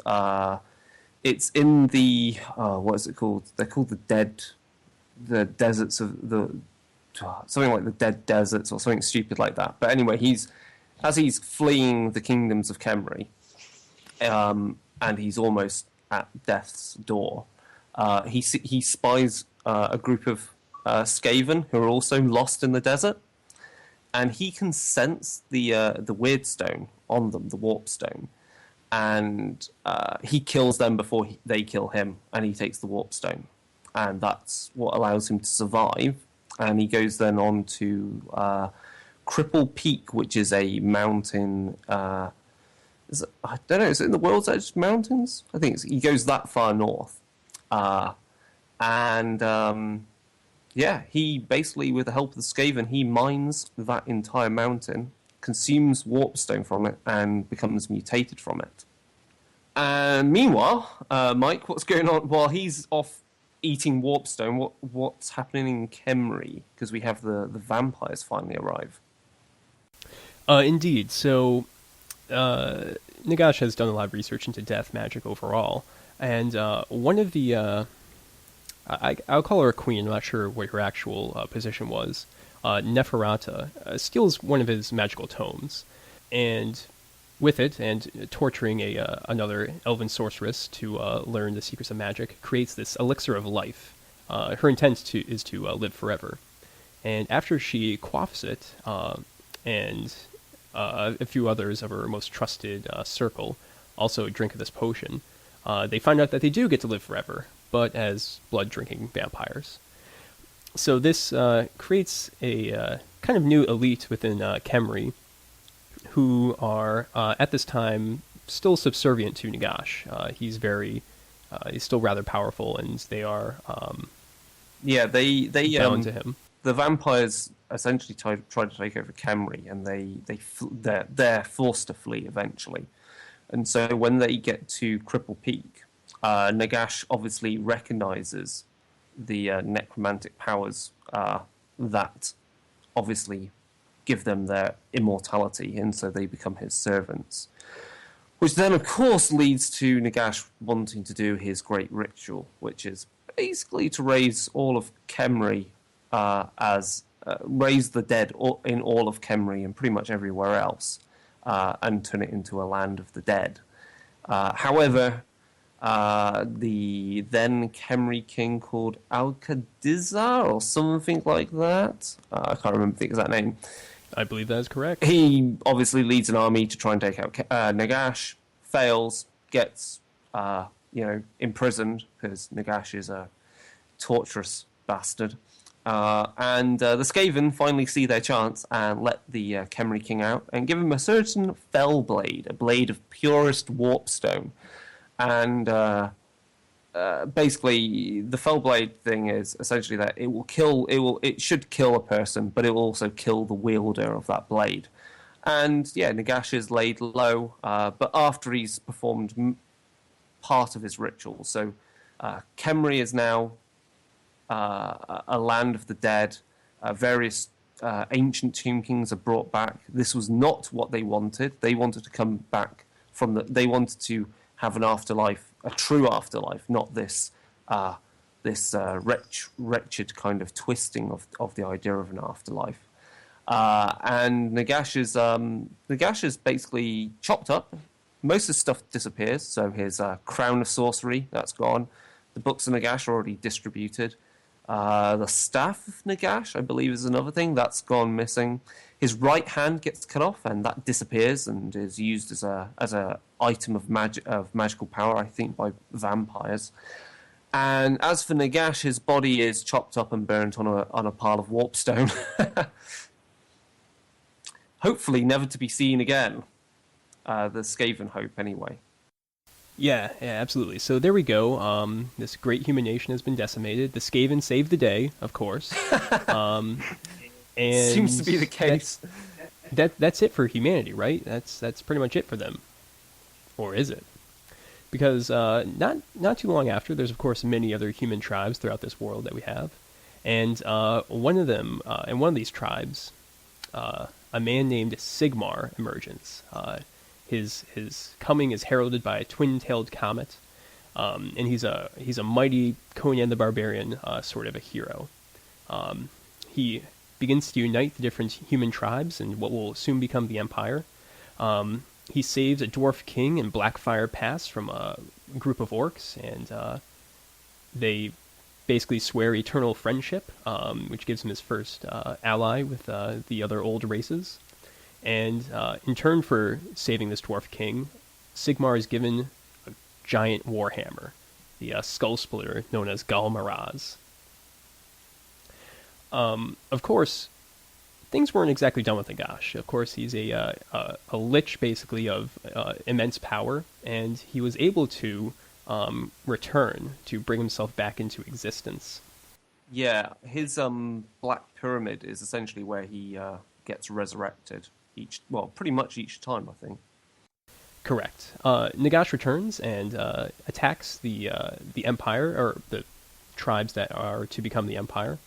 it's in the what is it called? They're called the deserts of the something like the dead deserts or something stupid like that. But anyway, as he's fleeing the kingdoms of Khemri, and he's almost at death's door. He spies a group of Skaven who are also lost in the desert, and he can sense the weird stone on them, the warp stone, and he kills them before they kill him, and he takes the warp stone, and that's what allows him to survive. And he goes then on to Cripple Peak, which is a mountain. I don't know. Is it in the World's Edge Mountains? I think he goes that far north. He basically, with the help of the Skaven, he mines that entire mountain, consumes warpstone from it, and becomes mutated from it. And meanwhile, Mike, what's going on while he's off eating warpstone? What's happening in Khemri? Because we have the vampires finally arrive. Indeed. So Nagash has done a lot of research into death magic overall, and one of the I'll call her a queen. I'm not sure what her actual position was. Neferata steals one of his magical tomes, and with it, and torturing another elven sorceress to learn the secrets of magic, creates this elixir of life. Her intent is to live forever. And after she quaffs it, and a few others of her most trusted circle also drink of this potion, they find out that they do get to live forever, but as blood-drinking vampires. So this creates a kind of new elite within Khemri, who are, at this time, still subservient to Nagash. He's still rather powerful, and they are they bound to him. The vampires essentially try to take over Khemri, and they're forced to flee eventually. And so when they get to Cripple Peak, Nagash obviously recognizes the necromantic powers that obviously give them their immortality, and so they become his servants. Which then, of course, leads to Nagash wanting to do his great ritual, which is basically to raise all of Khemri raise the dead in all of Khemri and pretty much everywhere else, and turn it into a land of the dead. However, the then Khemri king called Al-Qadizar or something like that, I can't remember the exact name. I believe that is correct. He obviously leads an army to try and take out Nagash, fails, gets imprisoned because Nagash is a torturous bastard. And the Skaven finally see their chance and let the Khemri king out and give him a certain fell blade, a blade of purest warpstone. And basically, the fell blade thing is essentially that it should kill a person, but it will also kill the wielder of that blade. And yeah, Nagash is laid low, but after he's performed part of his ritual. So Khemri is now a land of the dead. Various ancient tomb kings are brought back. This was not what they wanted. They wanted to come back they wanted to have an afterlife, a true afterlife, not this wretched kind of twisting of the idea of an afterlife. And Nagash is basically chopped up. Most of his stuff disappears. So his crown of sorcery, that's gone. The books of Nagash are already distributed. The staff of Nagash, I believe, is another thing that's gone missing. His right hand gets cut off, and that disappears and is used as a item of magical power, I think, by vampires. And as for Nagash, his body is chopped up and burnt on a pile of warpstone. Hopefully, never to be seen again. The Skaven hope, anyway. Yeah, absolutely. So there we go. This great human nation has been decimated. The Skaven saved the day, of course. And seems to be the case. That's it for humanity, right? That's pretty much it for them. Or is it? Because not too long after, there's of course many other human tribes throughout this world that we have, and one of them, in one of these tribes, a man named Sigmar emerges. His coming is heralded by a twin-tailed comet, and he's a mighty Conan the Barbarian sort of a hero. He begins to unite the different human tribes in what will soon become the Empire. He saves a dwarf king in Blackfire Pass from a group of orcs, and they basically swear eternal friendship, which gives him his first ally with the other old races. And in turn for saving this dwarf king, Sigmar is given a giant warhammer, the skull splitter known as Galmaraz. Of course, things weren't exactly done with Nagash. Of course, he's a lich, basically, of immense power, and he was able to return to bring himself back into existence. Yeah, his Black Pyramid is essentially where he gets resurrected pretty much each time, I think. Correct. Nagash returns and attacks the Empire, or the tribes that are to become the Empire,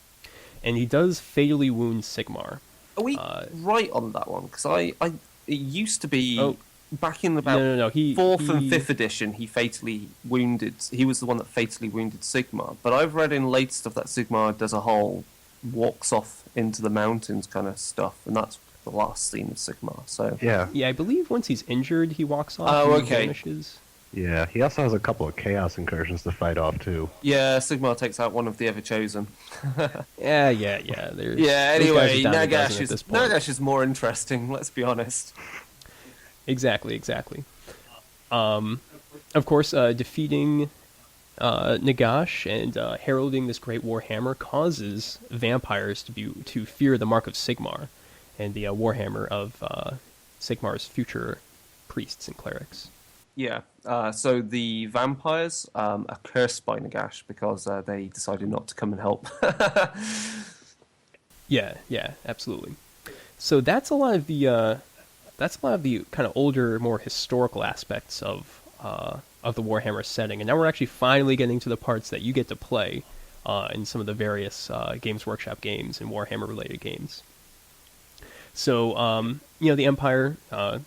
and he does fatally wound Sigmar. Are we right on that one? Because it used to be back in about fourth and fifth edition. He was the one that fatally wounded Sigmar. But I've read in late stuff that Sigmar does a whole walks off into the mountains kind of stuff, and that's the last scene of Sigmar. So Yeah. I believe once he's injured, he walks off. Oh, and okay. vanishes. Yeah, he also has a couple of chaos incursions to fight off, too. yeah, Sigmar takes out one of the Everchosen. Yeah. Anyway, Nagash is more interesting. Let's be honest. Exactly. Of course, defeating Nagash and heralding this great warhammer causes vampires to fear the mark of Sigmar and the warhammer of Sigmar's future priests and clerics. Yeah, so the vampires are cursed by Nagash because they decided not to come and help. Yeah, absolutely. So that's a lot of the kind of older, more historical aspects of the Warhammer setting, and now we're actually finally getting to the parts that you get to play in some of the various Games Workshop games and Warhammer-related games. So the Empire kind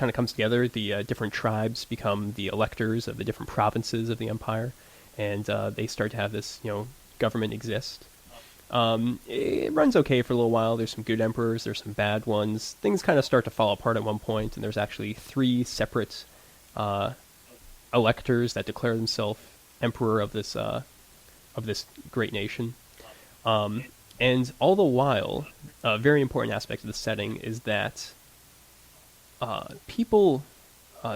of comes together. The different tribes become the electors of the different provinces of the Empire, and they start to have this government exist. It runs okay for a little while. There's some good emperors, there's some bad ones. Things kind of start to fall apart at one point, and there's actually 3 separate electors that declare themselves emperor of this great nation. And all the while, a very important aspect of the setting is that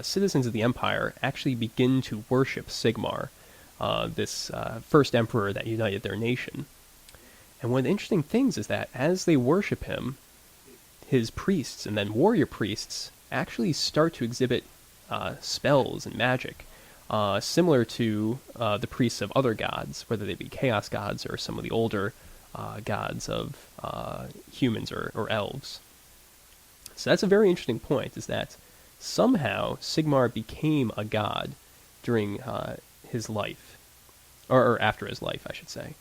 citizens of the Empire, actually begin to worship Sigmar, this first emperor that united their nation. And one of the interesting things is that as they worship him, his priests and then warrior priests actually start to exhibit spells and magic, similar to the priests of other gods, whether they be chaos gods or some of the older gods of humans or elves. So that's a very interesting point, is that somehow Sigmar became a god during his life, or after his life, I should say.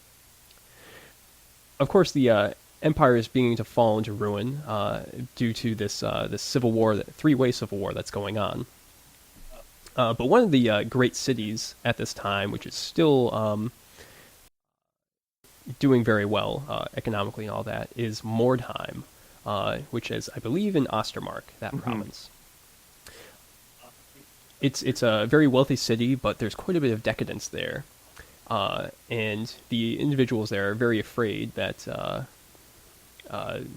Of course, the Empire is beginning to fall into ruin due to this civil war, 3-way civil war that's going on. But one of the great cities at this time, which is still doing very well economically and all that, is Mordheim, which is, I believe, in Ostermark, that province. It's a very wealthy city, but there's quite a bit of decadence there. And the individuals there are very afraid that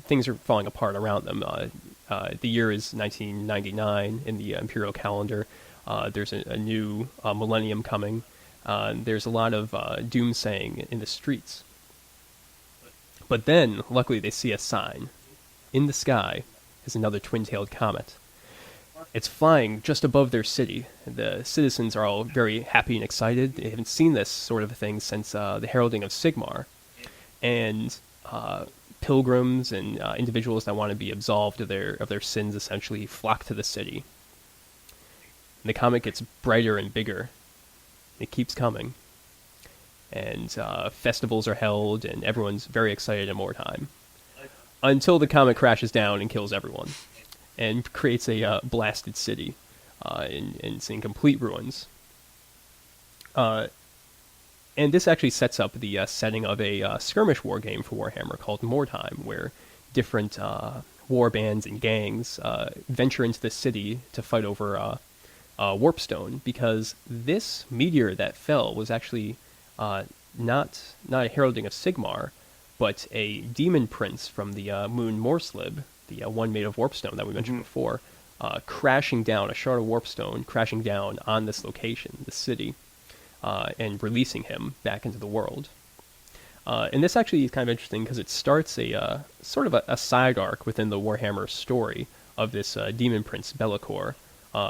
things are falling apart around them. The year is 1999 in the imperial calendar. There's a new millennium coming. There's a lot of doomsaying in the streets. But then, luckily, they see a sign. In the sky is another twin-tailed comet. It's flying just above their city. The citizens are all very happy and excited. They haven't seen this sort of thing since the heralding of Sigmar. And pilgrims and individuals that want to be absolved of their sins essentially flock to the city. And the comet gets brighter and bigger. It keeps coming. And festivals are held, and everyone's very excited at Mordheim. Until the comet crashes down and kills everyone, and creates a blasted city, and it's in complete ruins. And this actually sets up the setting of a skirmish war game for Warhammer called Mordheim, where different war bands and gangs venture into the city to fight over Warpstone, because this meteor that fell was actually not a heralding of Sigmar, but a demon prince from the moon Morslib, the one made of Warpstone that we mentioned before, crashing down, a shard of Warpstone crashing down on this location, the city, and releasing him back into the world. And this actually is kind of interesting because it starts a sort of a side arc within the Warhammer story of this demon prince Be'lakor,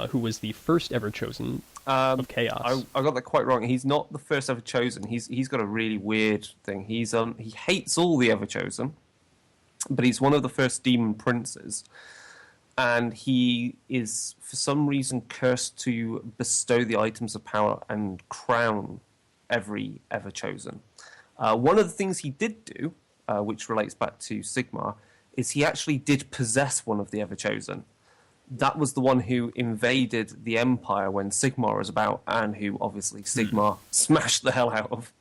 who was the first ever chosen of Chaos. I got that quite wrong. He's not the first ever chosen. He's got a really weird thing. He hates all the ever chosen, but he's one of the first demon princes, and he is for some reason cursed to bestow the items of power and crown every ever chosen. One of the things he did do, which relates back to Sigmar, is he actually did possess one of the ever chosen. That was the one who invaded the Empire when Sigmar was about, and who obviously Sigmar smashed the hell out of.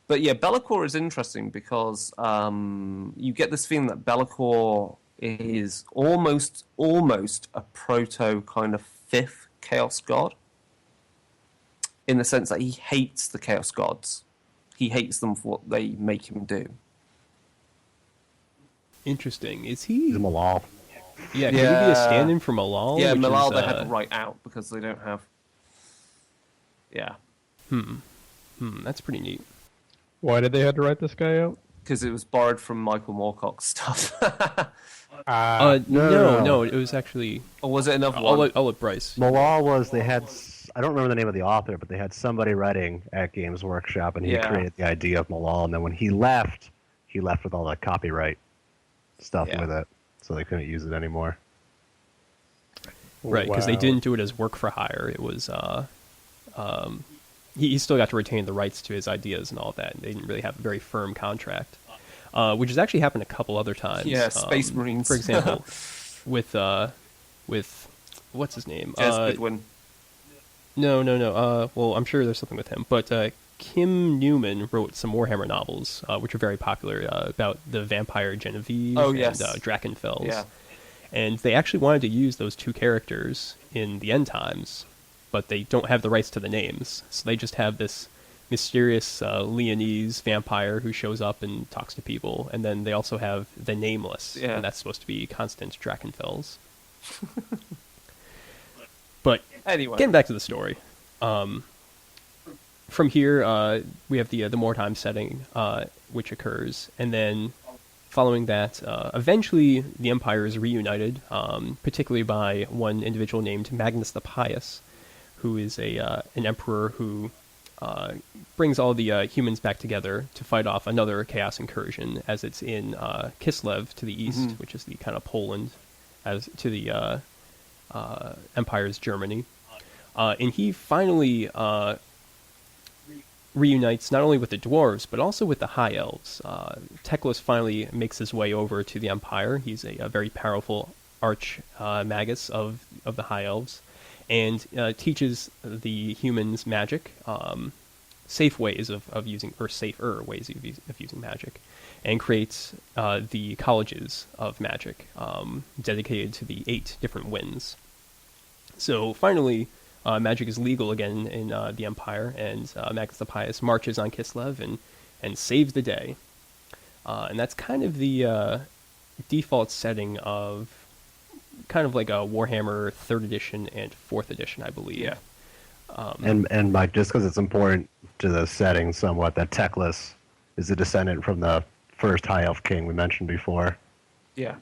But yeah, Be'lakor is interesting because you get this feeling that Be'lakor is almost a proto kind of 5th Chaos God, in the sense that he hates the Chaos Gods. He hates them for what they make him do. Interesting. Is he? He's a Malal. Yeah, can he be a stand-in for Malal? Yeah, Malal they had to write out because they don't have... Yeah. That's pretty neat. Why did they have to write this guy out? Because it was borrowed from Michael Moorcock's stuff. No, it was actually... Or was it another one? I'll let Brice. Malal was, they had, I don't remember the name of the author, but they had somebody writing at Games Workshop, and he created the idea of Malal, and then when he left, he left with all the copyright stuff Yeah. with it, so they couldn't use it anymore. Right, because they Wow. didn't do it as work for hire. It was he still got to retain the rights to his ideas and all that. And they didn't really have a very firm contract, which has actually happened a couple other times. Yeah, Space Marines. for example, with what's his name? Jez Goodwin. No. Well, I'm sure there's something with him, but Kim Newman wrote some Warhammer novels, which are very popular, about the vampire Genevieve Oh, yes. and Drakenfels. Yeah. And they actually wanted to use those two characters in the end times, but they don't have the rights to the names. So they just have this mysterious Leonese vampire who shows up and talks to people, and then they also have the Nameless, Yeah. and that's supposed to be Constant Drakenfels. But Anyway. getting back to the story, from here we have the Mordheim setting, which occurs, and then following that, eventually the Empire is reunited, particularly by one individual named Magnus the Pious, who is an emperor who brings all the humans back together to fight off another chaos incursion, as it's in Kislev to the east, which is the kind of Poland, as to the Empire's Germany. And he finally reunites not only with the dwarves, but also with the High Elves. Teclis finally makes his way over to the Empire. He's a very powerful arch-magus of the High Elves, and teaches the humans magic, safe ways of using, or safer ways of using magic, and creates the colleges of magic, dedicated to the 8 different winds. So finally, magic is legal again in the Empire, and Magnus the Pious marches on Kislev and saves the day. And that's kind of the default setting of kind of like a Warhammer 3rd edition and 4th edition, I believe. Yeah. And Mike, just because it's important to the setting somewhat, that Teclis is a descendant from the first High Elf King we mentioned before. Yeah.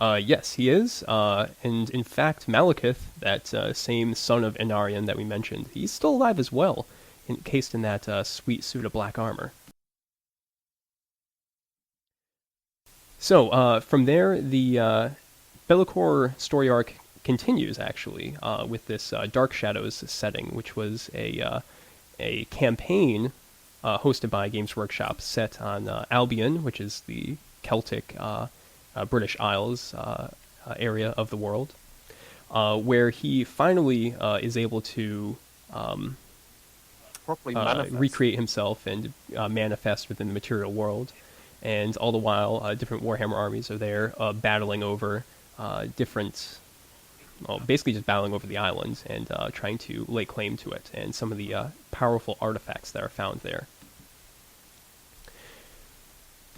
Yes, he is. And in fact, Malekith, that same son of Inarion that we mentioned, he's still alive as well, encased in that sweet suit of black armor. So, from there, the Be'lakor story arc continues, actually, with this Dark Shadows setting, which was a campaign hosted by Games Workshop set on Albion, which is the Celtic British Isles area of the world, where he finally is able to Properly manifest. recreate himself and manifest within the material world. And all the while, different Warhammer armies are there battling over basically just battling over the island and trying to lay claim to it and some of the powerful artifacts that are found there.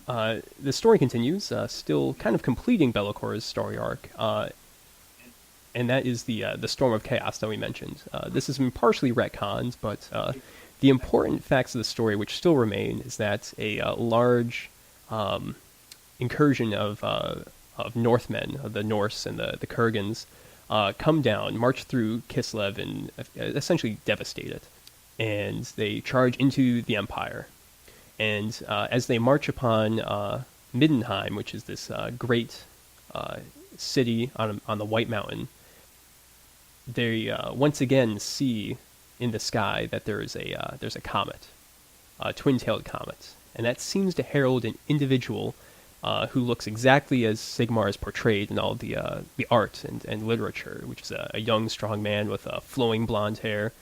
The story continues, still kind of completing Be'lakor's story arc, and that is the Storm of Chaos that we mentioned. This has been partially retconned, but the important facts of the story, which still remain, is that a large incursion of Northmen, of the Norse and the Kurgans, come down, march through Kislev, and essentially devastate it. And they charge into the Empire. And as they march upon Mordheim, which is this great city on the White Mountain, they once again see in the sky that there's a comet, a twin-tailed comet, and that seems to herald an individual who looks exactly as Sigmar is portrayed in all the art and literature, which is a young, strong man with flowing blonde hair,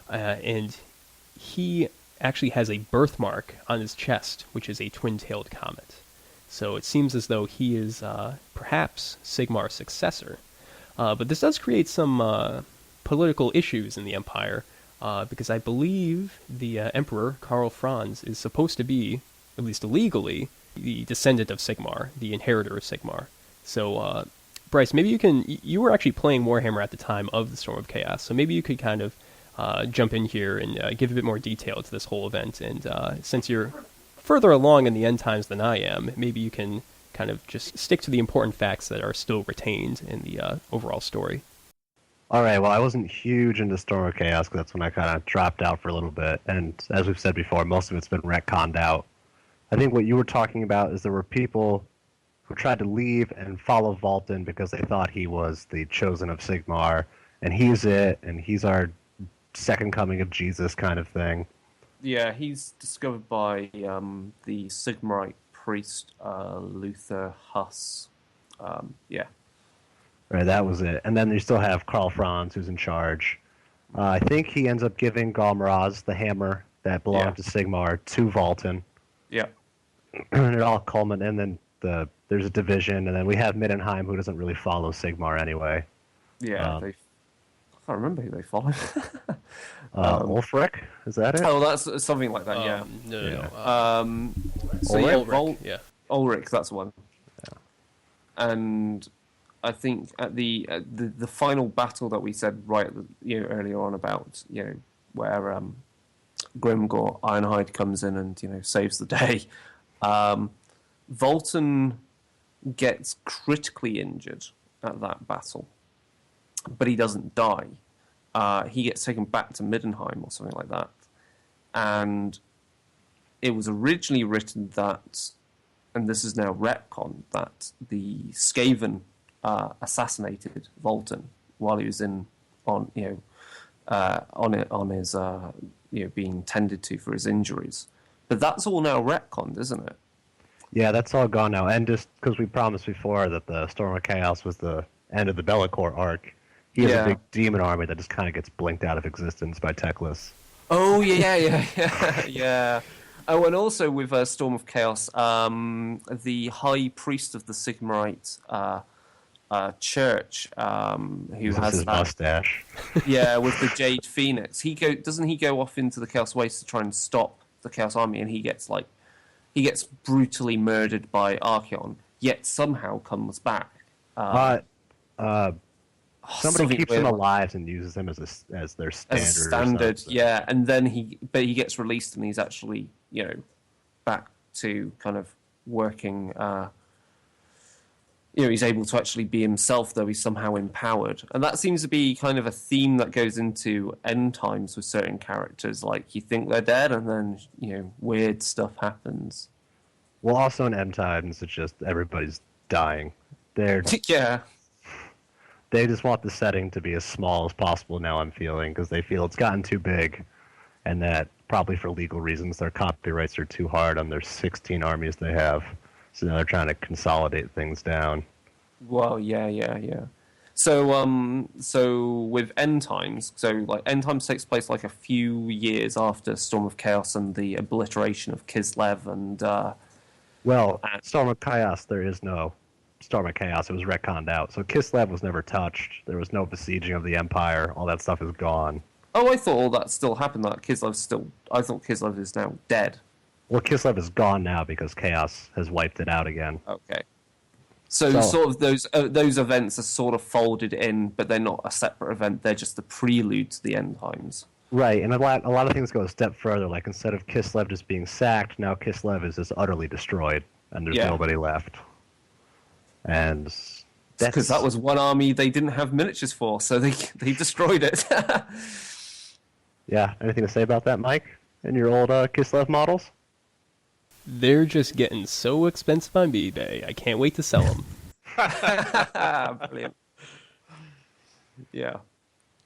and he actually has a birthmark on his chest, which is a twin-tailed comet. So it seems as though he is perhaps Sigmar's successor. But this does create some political issues in the Empire, because I believe the Emperor, Karl Franz, is supposed to be, at least legally, the descendant of Sigmar, the inheritor of Sigmar. So, Brice, maybe you were actually playing Warhammer at the time of the Storm of Chaos, so maybe you could kind of jump in here and give a bit more detail to this whole event. And since you're further along in the end times than I am, maybe you can kind of just stick to the important facts that are still retained in the overall story. All right, well, I wasn't huge into Storm of Chaos because that's when I kind of dropped out for a little bit. And as we've said before, most of it's been retconned out. I think what you were talking about is there were people who tried to leave and follow Vultan because they thought he was the chosen of Sigmar, and he's it, and he's our second coming of Jesus kind of thing. Yeah, he's discovered by the Sigmarite priest Luther Huss. Yeah. Right, that was it. And then you still have Karl Franz, who's in charge. I think he ends up giving Galmraz the hammer that belonged to Sigmar to Vultan. Yeah. And it all culminates, and then there's a division, and then we have Middenheim, who doesn't really follow Sigmar anyway. Yeah, I can't remember who they followed. Ulfric, is that it? Oh, that's something like that. Yeah. No. So Ulrich, yeah. Ulrich, that's the one. Yeah. And I think at the final battle that we said earlier on about where Grimgor Ironhide comes in and saves the day. Vultan gets critically injured at that battle, but he doesn't die. He gets taken back to Middenheim or something like that. And it was originally written that, and this is now retcon, that the Skaven assassinated Vultan while he was being tended to for his injuries. But that's all now retconned, isn't it? Yeah, that's all gone now. And just because we promised before that the Storm of Chaos was the end of the Be'lakor arc, he has a big demon army that just kind of gets blinked out of existence by Teclis. Oh, yeah. Oh, and also with Storm of Chaos, the High Priest of the Sigmarite Church, who has his mustache. Yeah, with the Jade Phoenix. Doesn't he go off into the Chaos Waste to try and stop the Chaos Army, and he gets brutally murdered by Archeon, yet somehow comes back. Somebody keeps him alive and uses him as their standard. As standard, yeah. And then he gets released, and he's actually back to kind of working. He's able to actually be himself, though he's somehow empowered. And that seems to be kind of a theme that goes into end times with certain characters. Like, you think they're dead, and then, weird stuff happens. Well, also in end times, it's just everybody's dying. Yeah. They just want the setting to be as small as possible now, I'm feeling, because they feel it's gotten too big, and that probably for legal reasons, their copyrights are too hard on their 16 armies they have. So now they're trying to consolidate things down. Well, yeah. So with End Times, End Times takes place like a few years after Storm of Chaos and the obliteration of Kislev and. Storm of Chaos, there is no Storm of Chaos. It was retconned out. So Kislev was never touched. There was no besieging of the Empire. All that stuff is gone. Oh, I thought all that still happened. That Kislev's still. I thought Kislev is now dead. Well, Kislev is gone now because Chaos has wiped it out again. Okay. So sort of those events are sort of folded in, but they're not a separate event. They're just the prelude to the end times. Right, and a lot of things go a step further. Like instead of Kislev just being sacked, now Kislev is just utterly destroyed, and there's nobody left. And that's because that was one army they didn't have miniatures for, so they destroyed it. Yeah. Anything to say about that, Mike? And your old Kislev models? They're just getting so expensive on eBay. I can't wait to sell them. Brilliant. Yeah.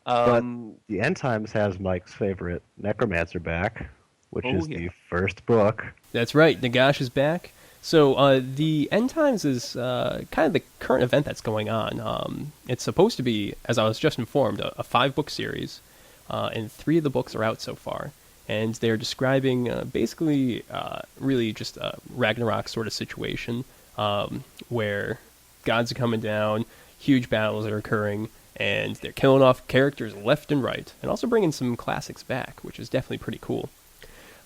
But the End Times has Mike's favorite Necromancer back, which is the first book. That's right. Nagash is back. So the End Times is kind of the current event that's going on. It's supposed to be, as I was just informed, a 5-book series, and 3 of the books are out so far. And they're describing basically really just a Ragnarok sort of situation where gods are coming down, huge battles are occurring, and they're killing off characters left and right, and also bringing some classics back, which is definitely pretty cool.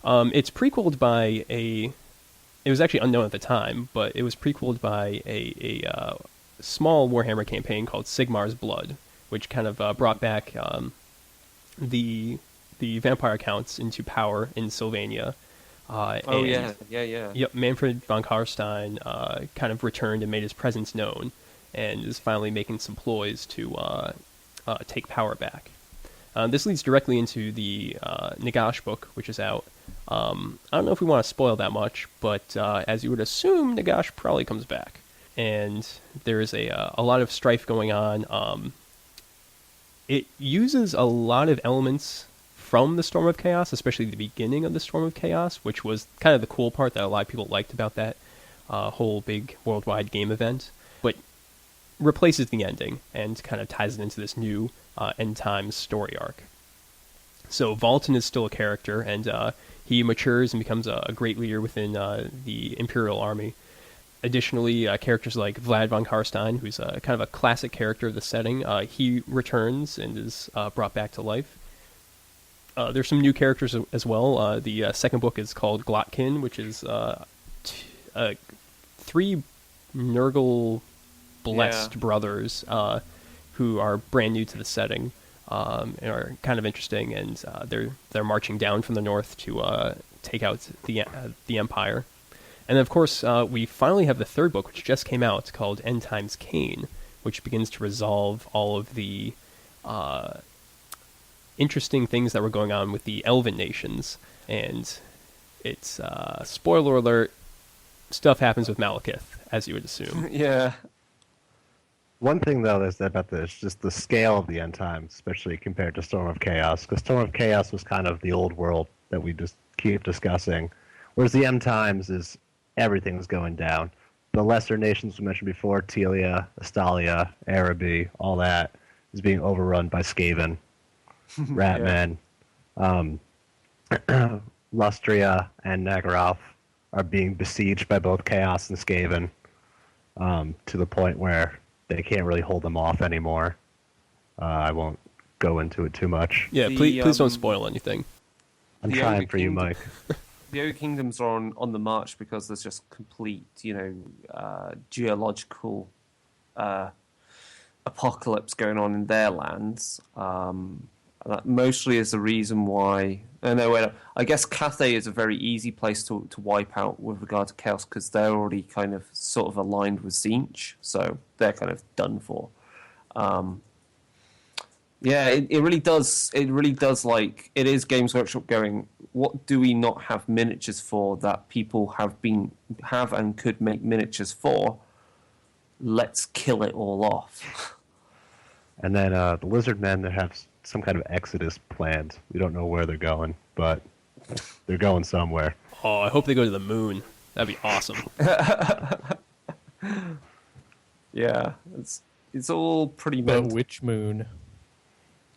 It's prequeled by it was actually unknown at the time, but it was prequeled by a small Warhammer campaign called Sigmar's Blood, which kind of brought back the vampire counts into power in Sylvania. Yep, Manfred von Karstein kind of returned and made his presence known, and is finally making some ploys to take power back. This leads directly into the Nagash book, which is out. I don't know if we want to spoil that much, but as you would assume, Nagash probably comes back. And there's a lot of strife going on. It uses a lot of elements from the Storm of Chaos, especially the beginning of the Storm of Chaos, which was kind of the cool part that a lot of people liked about that whole big worldwide game event, but replaces the ending and kind of ties it into this new end times story arc. So Valton is still a character, and he matures and becomes a great leader within the Imperial Army. Additionally, characters like Vlad von Karstein, who's kind of a classic character of the setting, he returns and is brought back to life. There's some new characters as well. The second book is called Glotkin, which is 3 Nurgle blessed brothers who are brand new to the setting and are kind of interesting, and they're marching down from the north to take out the Empire. And then, of course, we finally have the third book, which just came out, called End Times Cain, which begins to resolve all of the interesting things that were going on with the Elven nations. And it's, spoiler alert, stuff happens with Malekith, as you would assume. Yeah. One thing, though, is about this, just the scale of the end times, especially compared to Storm of Chaos, because Storm of Chaos was kind of the old world that we just keep discussing, whereas the end times is everything's going down. The lesser nations we mentioned before, Telia, Astalia, Araby, all that, is being overrun by Skaven, Ratmen. Lustria and Nagaroth are being besieged by both Chaos and Skaven to the point where they can't really hold them off anymore. I won't go into it too much. Yeah, please don't spoil anything. I'm trying for you, Mike. The Ogre Kingdoms are on the march because there's just complete, geological apocalypse going on in their lands. That mostly is the reason why. I guess Cathay is a very easy place to wipe out with regard to Chaos because they're already kind of sort of aligned with Tzeentch, so they're kind of done for. Yeah, it really does. It really does. Like, it is Games Workshop going, what do we not have miniatures for that people have and could make miniatures for? Let's kill it all off. And then the Lizard Men, they have some kind of exodus planned. We don't know where they're going, but they're going somewhere. Oh, I hope they go to the moon. That'd be awesome. Yeah, it's all pretty But mental. which moon?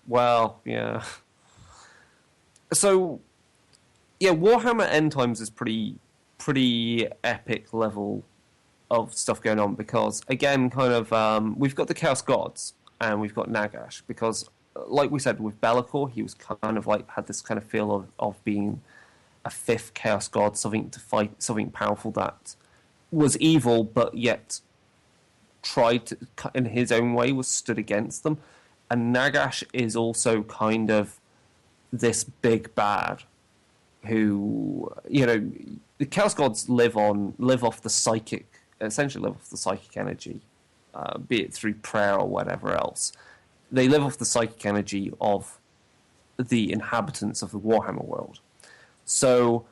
Well, yeah. So, yeah, Warhammer End Times is pretty epic level of stuff going on because, again, kind of, we've got the Chaos Gods and we've got Nagash because, like we said, with Be'lakor, he was kind of like, had this kind of feel of being a fifth Chaos God, something to fight, something powerful that was evil, but yet tried to, in his own way, was stood against them. And Nagash is also kind of this big bad who, the Chaos Gods live off the psychic, essentially live off the psychic energy, be it through prayer or whatever else. They live off the psychic energy of the inhabitants of the Warhammer world. So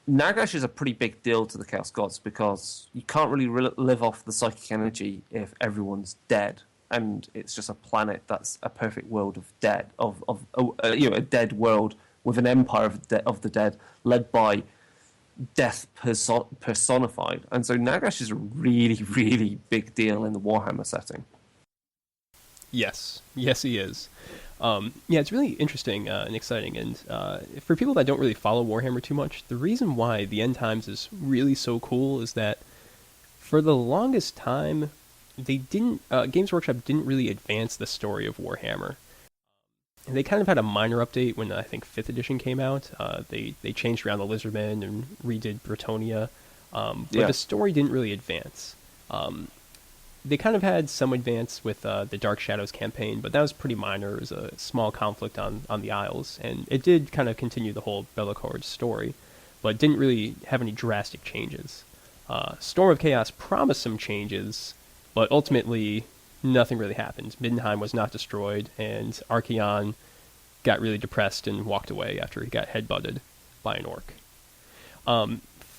Nagash is a pretty big deal to the Chaos Gods because you can't really live off the psychic energy if everyone's dead. And it's just a planet that's a perfect world of dead, a dead world with an empire of the dead led by death personified. And so Nagash is a really, really big deal in the Warhammer setting. Yes, he is. It's really interesting and exciting. And for people that don't really follow Warhammer too much, the reason why the End Times is really so cool is that for the longest time, they didn't. Games Workshop didn't really advance the story of Warhammer. And they kind of had a minor update when I think 5th edition came out. They changed around the Lizardmen and redid Bretonia, but the story didn't really advance. They kind of had some advance with the Dark Shadows campaign, but that was pretty minor. It was a small conflict on the Isles, and it did kind of continue the whole Be'lakor story, but didn't really have any drastic changes. Storm of Chaos promised some changes, but ultimately nothing really happened. Mordheim was not destroyed, and Archaon got really depressed and walked away after he got headbutted by an orc.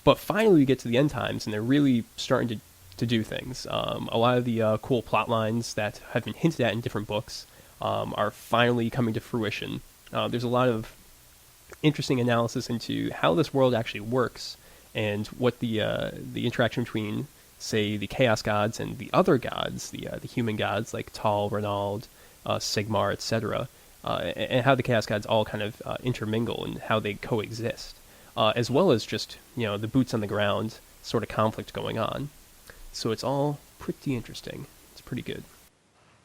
But finally, we get to the end times, and they're really starting to do things. A lot of the cool plot lines that have been hinted at in different books are finally coming to fruition. There's a lot of interesting analysis into how this world actually works and what the interaction between, say, the Chaos Gods and the other gods, the human gods like Tal, Renald, Sigmar, etc., and how the Chaos Gods all kind of intermingle and how they coexist, as well as just the boots on the ground sort of conflict going on. So it's all pretty interesting. It's pretty good.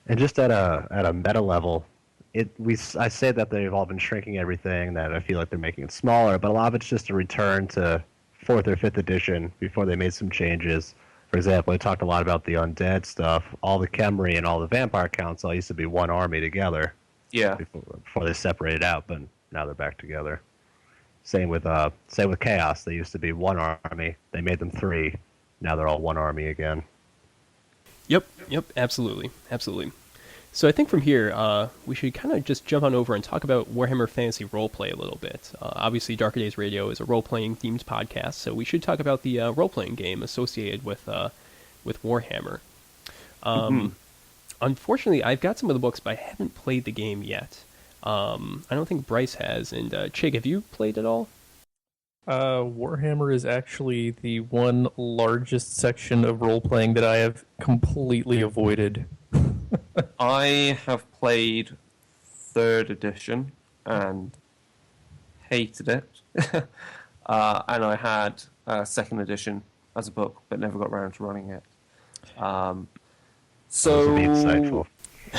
And just at a meta level, I say that they've all been shrinking everything, that I feel like they're making it smaller, but a lot of it's just a return to 4th or 5th edition before they made some changes. For example, they talked a lot about the undead stuff. All the Khemri and all the vampire council used to be one army together. Yeah. Before they separated out, but now they're back together. Same with Chaos. They used to be one army. They made them 3. Now they're all one army again. Yep, absolutely. So I think from here, we should kind of just jump on over and talk about Warhammer Fantasy Roleplay a little bit. Obviously, Darker Days Radio is a role-playing themed podcast, so we should talk about the role-playing game associated with Warhammer. Unfortunately, I've got some of the books, but I haven't played the game yet. I don't think Brice has. And Chigg, have you played at all? Warhammer is actually the one largest section of role-playing that I have completely avoided. I have played 3rd edition and hated it. And I had 2nd edition as a book, but never got around to running it. So insightful.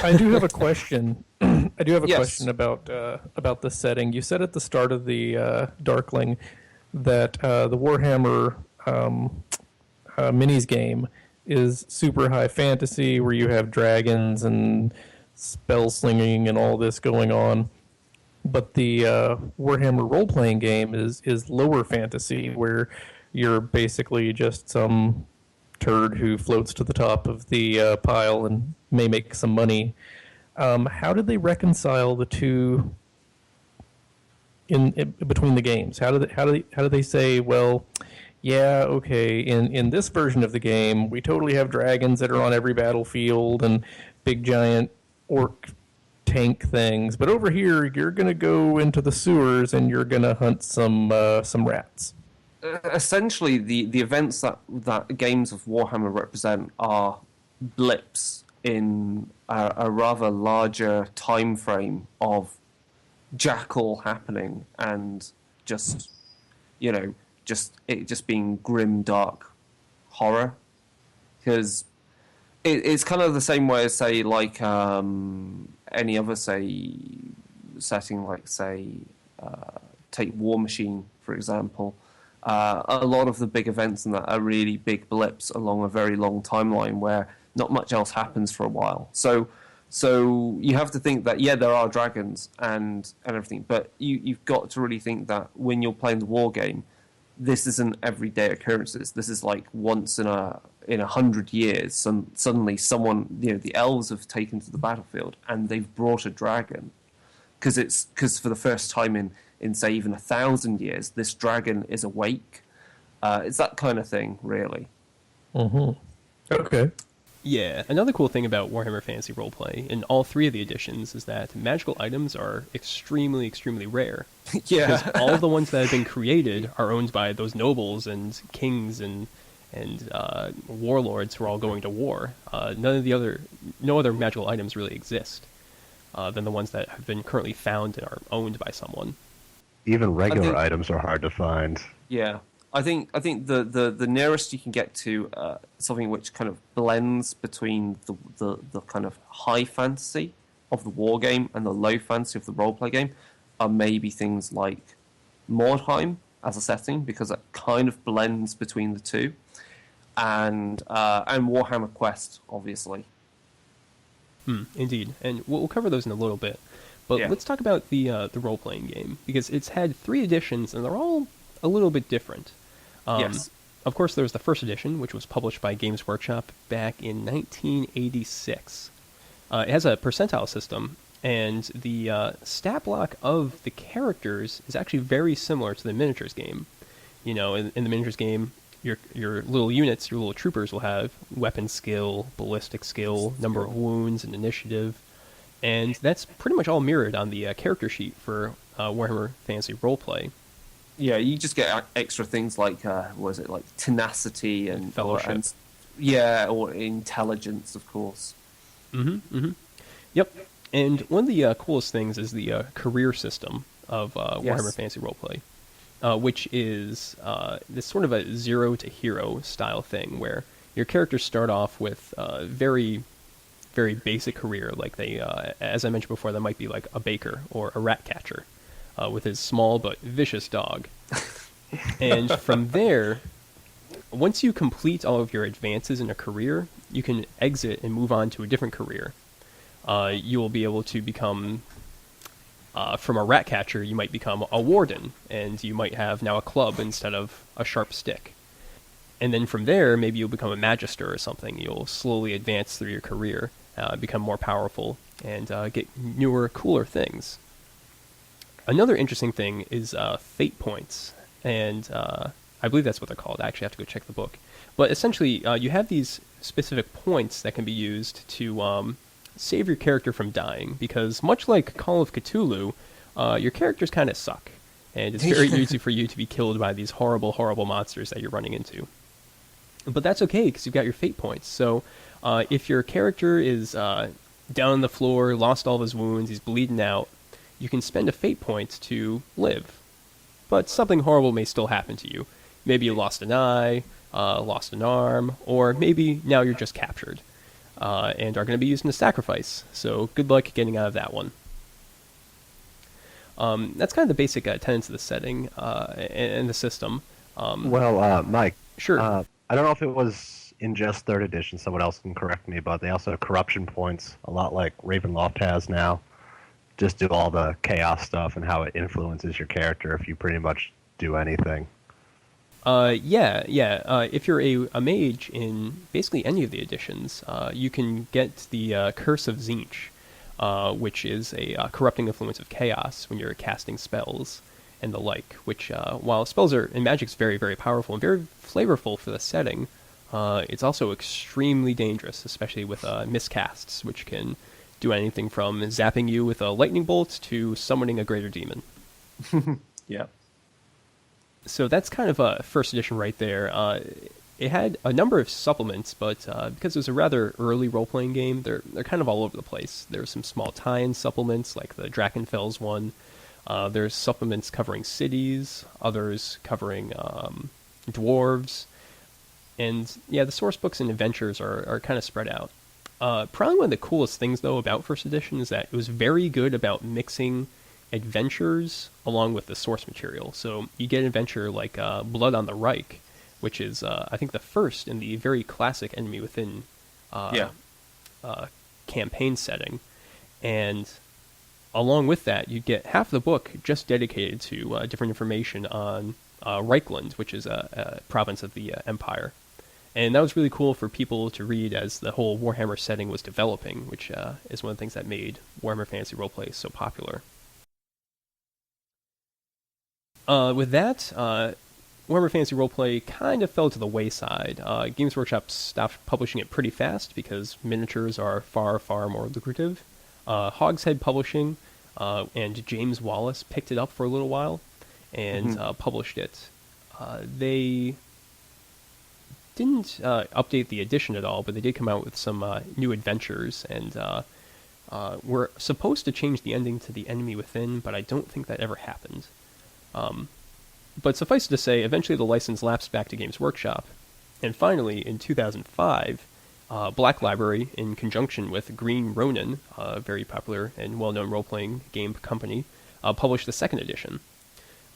I do have a question. Question about the setting. You said at the start of the Darkling that the Warhammer minis game is super high fantasy, where you have dragons and spell slinging and all this going on. But the Warhammer role-playing game is lower fantasy, where you're basically just some turd who floats to the top of the pile and may make some money. How did they reconcile the two in between the games? How do they say, well, yeah, okay, in this version of the game, we totally have dragons that are on every battlefield and big giant orc tank things, but over here you're going to go into the sewers and you're going to hunt some rats? Essentially, the events that games of Warhammer represent are blips in a rather larger time frame of Jackal happening and just being grim, dark horror. Because it's kind of the same way as, say, like any other, say, setting, like, say, take War Machine, for example. A lot of the big events in that are really big blips along a very long timeline where not much else happens for a while. So you have to think that, yeah, there are dragons and everything, but you've got to really think that when you're playing the war game, this isn't everyday occurrences. This is like once in 100 years, suddenly someone, the elves have taken to the battlefield and they've brought a dragon, because for the first time in say even 1,000 years, this dragon is awake. It's that kind of thing, really. Mm-hmm. Okay. Yeah, another cool thing about Warhammer Fantasy Roleplay in all 3 of the editions is that magical items are extremely, extremely rare. Yeah. Because all of the ones that have been created are owned by those nobles and kings and warlords who are all going to war. No other magical items really exist than the ones that have been currently found and are owned by someone. Even regular items are hard to find. Yeah. I think the nearest you can get to something which kind of blends between the kind of high fantasy of the war game and the low fantasy of the roleplay game are maybe things like Mordheim as a setting, because it kind of blends between the two, and Warhammer Quest, obviously. Indeed, and we'll cover those in a little bit. But let's talk about the role-playing game, because it's had 3 editions and they're all a little bit different. Yes. Of course, there's the first edition, which was published by Games Workshop back in 1986. It has a percentile system, and the stat block of the characters is actually very similar to the miniatures game. in the miniatures game, your little units, your little troopers will have weapon skill, ballistic skill, number of wounds, and initiative. And that's pretty much all mirrored on the character sheet for Warhammer Fantasy Roleplay. Yeah, you just get extra things like like tenacity and Fellowship. Or intelligence, of course. Yep. And one of the coolest things is the career system of Warhammer Fantasy Roleplay, which is this sort of a zero to hero style thing where your characters start off with very, very basic career. Like they, as I mentioned before, that might be like a baker or a rat catcher with his small but vicious dog. And from there, once you complete all of your advances in a career, you can exit and move on to a different career. You will be able to become, from a rat catcher, you might become a warden, and you might have now a club instead of a sharp stick. And then from there, maybe you'll become a magister or something. You'll slowly advance through your career, become more powerful, and get newer, cooler things. Another interesting thing is fate points, and I believe that's what they're called. I actually have to go check the book. But essentially, you have these specific points that can be used to save your character from dying, because much like Call of Cthulhu, your characters kind of suck, and it's very easy for you to be killed by these horrible, horrible monsters that you're running into. But that's okay, because you've got your fate points. So if your character is down on the floor, lost all of his wounds, he's bleeding out, you can spend a fate point to live. But something horrible may still happen to you. Maybe you lost an eye, lost an arm, or maybe now you're just captured, and are going to be used in a sacrifice. So good luck getting out of that one. That's kind of the basic tenets of the setting and the system. Mike. Sure. I don't know if it was in just 3rd edition, someone else can correct me, but they also have corruption points, a lot like Ravenloft has now. Just do all the chaos stuff and how it influences your character if you pretty much do anything. If you're a mage in basically any of the editions, you can get the Curse of Tzeentch, which is a corrupting influence of chaos when you're casting spells and the like, which, while spells are in magic's very, very powerful and very flavorful for the setting, it's also extremely dangerous, especially with miscasts, which can do anything from zapping you with a lightning bolt to summoning a greater demon. Yeah. So that's kind of a 1st edition right there. It had a number of supplements, but because it was a rather early role-playing game, they're kind of all over the place. There's some small tie-in supplements, like the Drachenfels one. There's supplements covering cities, others covering dwarves. And yeah, the source books and adventures are kind of spread out. Probably one of the coolest things, though, about 1st edition is that it was very good about mixing adventures along with the source material. So you get an adventure like Blood on the Reich, which is, I think, the first in the very classic Enemy Within campaign setting. And along with that, you get half the book just dedicated to different information on Reichland, which is a province of the Empire. And that was really cool for people to read as the whole Warhammer setting was developing, which is one of the things that made Warhammer Fantasy Roleplay so popular. With that, Warhammer Fantasy Roleplay kind of fell to the wayside. Games Workshop stopped publishing it pretty fast because miniatures are far, far more lucrative. Hogshead Publishing and James Wallace picked it up for a little while and published it. They didn't update the edition at all, but they did come out with some new adventures, and were supposed to change the ending to the Enemy Within, but I don't think that ever happened. But suffice it to say, eventually the license lapsed back to Games Workshop, and finally, in 2005, Black Library, in conjunction with Green Ronin, a very popular and well-known role-playing game company, published the 2nd edition.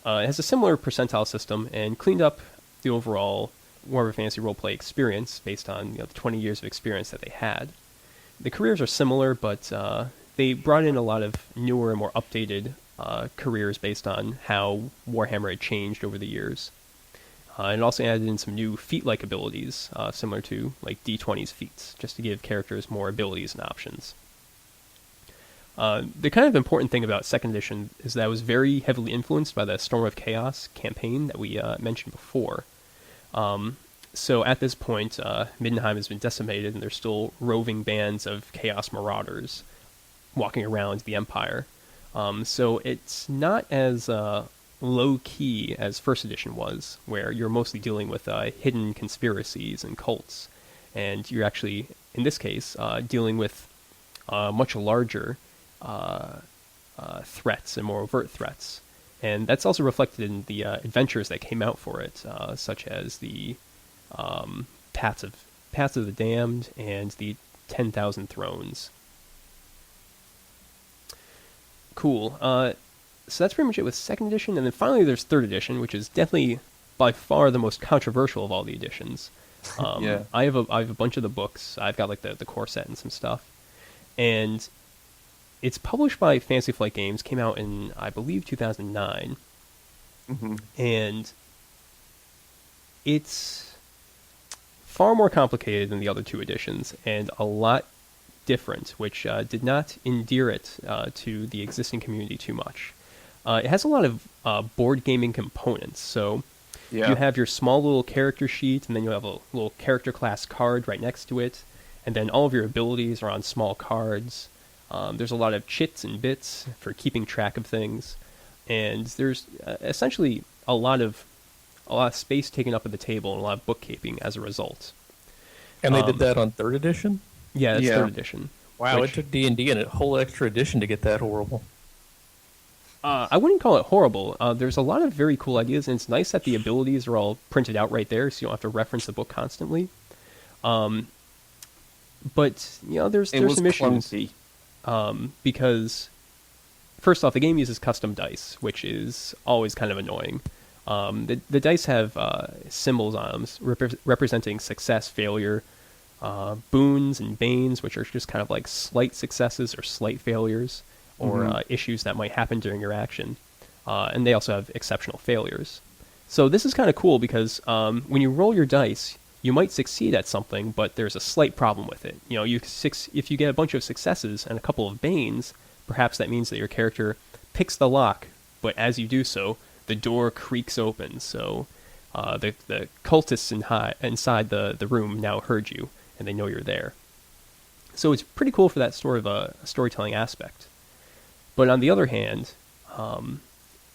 It has a similar percentile system and cleaned up the overall Warhammer Fantasy Roleplay experience based on the 20 years of experience that they had. The careers are similar, but they brought in a lot of newer and more updated careers based on how Warhammer had changed over the years. And it also added in some new feat-like abilities, similar to like D20's feats, just to give characters more abilities and options. The kind of important thing about second edition is that it was very heavily influenced by the Storm of Chaos campaign that we mentioned before. So at this point, Middenheim has been decimated, and there's still roving bands of Chaos Marauders walking around the Empire. So it's not as low-key as First Edition was, where you're mostly dealing with hidden conspiracies and cults. And you're actually, in this case, dealing with much larger threats and more overt threats. And that's also reflected in the adventures that came out for it, such as the Paths of the Damned and the 10,000 Thrones. Cool. So that's pretty much it with second edition, and then finally there's third edition, which is definitely by far the most controversial of all the editions. Yeah. I have a bunch of the books. I've got like the core set and some stuff, and it's published by Fantasy Flight Games. Came out in, I believe, 2009, and it's far more complicated than the other two editions, and a lot different, which did not endear it to the existing community too much. It has a lot of board gaming components, so you have your small little character sheet, and then you have a little character class card right next to it, and then all of your abilities are on small cards. There's a lot of chits and bits for keeping track of things, and there's essentially a lot of space taken up at the table and a lot of bookkeeping as a result. And they did that on third edition? Yeah, it's third edition. Wow, it took D&D and a whole extra edition to get that horrible. I wouldn't call it horrible. There's a lot of very cool ideas, and it's nice that the abilities are all printed out right there, so you don't have to reference the book constantly. But there's some issues. Because first off, the game uses custom dice, which is always kind of annoying. The dice have symbols on them representing success, failure, boons, and banes, which are just kind of like slight successes or slight failures, or issues that might happen during your action. And they also have exceptional failures. So this is kind of cool because when you roll your dice, you might succeed at something, but there's a slight problem with it. If you get a bunch of successes and a couple of banes, perhaps that means that your character picks the lock, but as you do so, the door creaks open, so the cultists inside the room now heard you, and they know you're there. So it's pretty cool for that sort of a storytelling aspect. But on the other hand,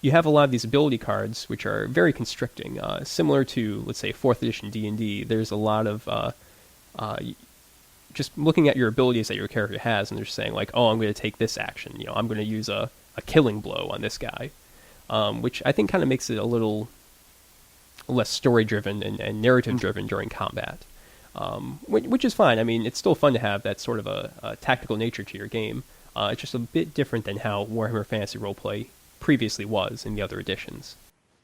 you have a lot of these ability cards, which are very constricting. Similar to, let's say, 4th edition D&D, there's a lot of just looking at your abilities that your character has, and they're saying, like, oh, I'm going to take this action. I'm going to use a killing blow on this guy. Which I think kind of makes it a little less story-driven and narrative-driven during combat, which is fine. I mean, it's still fun to have that sort of a tactical nature to your game. It's just a bit different than how Warhammer Fantasy Roleplay previously was in the other editions.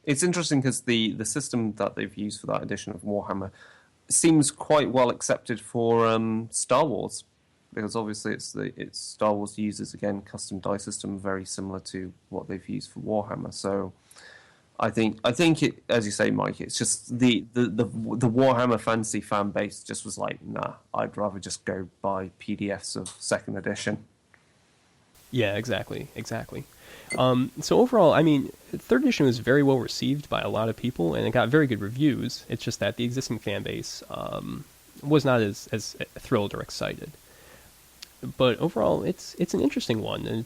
It's interesting because the system that they've used for that edition of Warhammer seems quite well accepted for Star Wars, because obviously it's Star Wars uses, again, custom die system very similar to what they've used for Warhammer. So I think it, as you say, Mike, it's just the Warhammer Fantasy fan base just was like, nah, I'd rather just go buy PDFs of second edition. Yeah, exactly. So overall, I mean, third edition was very well received by a lot of people, and it got very good reviews. It's just that the existing fan base was not as thrilled or excited. But overall, it's an interesting one, and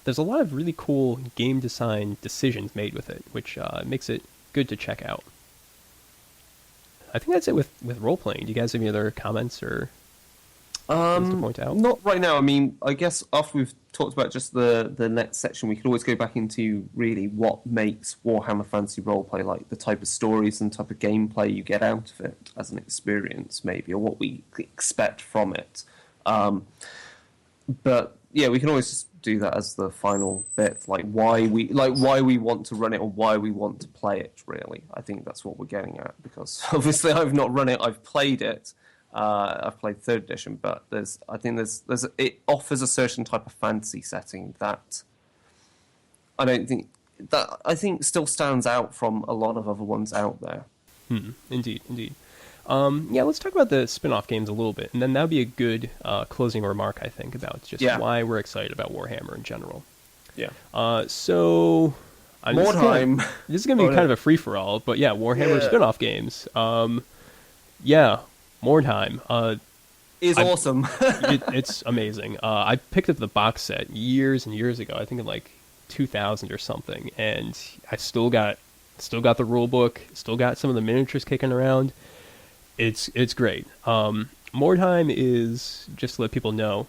there's a lot of really cool game design decisions made with it, which makes it good to check out. I think that's it with role-playing. Do you guys have any other comments or things to point out? Not right now. I mean, I guess after we've talked about just the next section, we could always go back into really what makes Warhammer Fantasy Roleplay, like the type of stories and type of gameplay you get out of it as an experience, maybe, or what we expect from it. But yeah, we can always just do that as the final bit, like why we want to run it or why we want to play it. Really, I think that's what we're getting at, because obviously I've not run it, I've played it. I've played third edition, but it offers a certain type of fantasy setting that I think still stands out from a lot of other ones out there. Indeed. Yeah, let's talk about the spin-off games a little bit, and then that would be a good closing remark, I think, about just why we're excited about Warhammer in general. Yeah. So... Mordheim. This is going to be kind of a free-for-all, but yeah, Warhammer spin-off games. Yeah, Mordheim. Is awesome. It's amazing. I picked up the box set years and years ago, I think in like 2000 or something, and I still got the rule book, still got some of the miniatures kicking around. It's great. Mordheim is, just to let people know,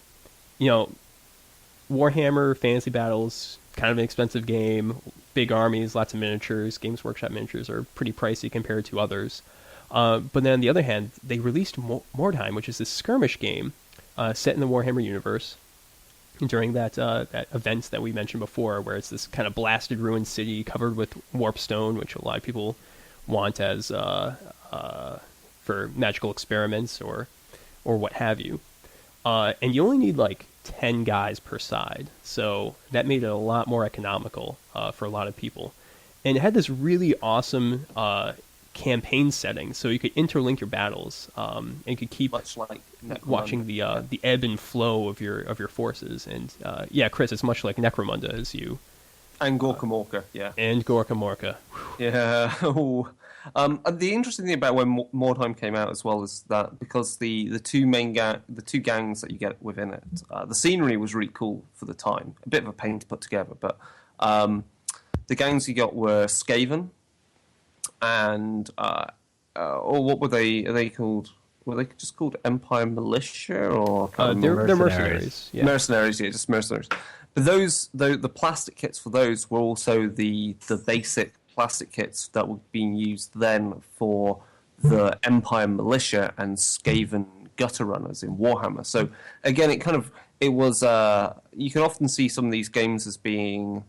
Warhammer Fantasy Battles, kind of an expensive game, big armies, lots of miniatures. Games Workshop miniatures are pretty pricey compared to others. But then on the other hand, they released Mordheim, which is this skirmish game set in the Warhammer universe during that event that we mentioned before, where it's this kind of blasted ruined city covered with warpstone, which a lot of people want as for magical experiments or what have you. And you only need like 10 guys per side, so that made it a lot more economical for a lot of people. And it had this really awesome campaign setting, so you could interlink your battles, and you could keep much like watching the ebb and flow of your forces. And yeah, Chris, it's much like Necromunda as you and Gorka Morka, yeah, and Gorka Morka. Yeah. The interesting thing about when Mordheim came out as well is that because the two gangs that you get within it, the scenery was really cool for the time. A bit of a pain to put together, but the gangs you got were Skaven, and or what were they? Are they called? Were they just called Empire Militia or? They're mercenaries. Yeah. Mercenaries, yeah, just mercenaries. But those, the plastic kits for those were also the basic plastic kits that were being used then for the Empire Militia and Skaven gutter runners in Warhammer. So again, it was you can often see some of these games as being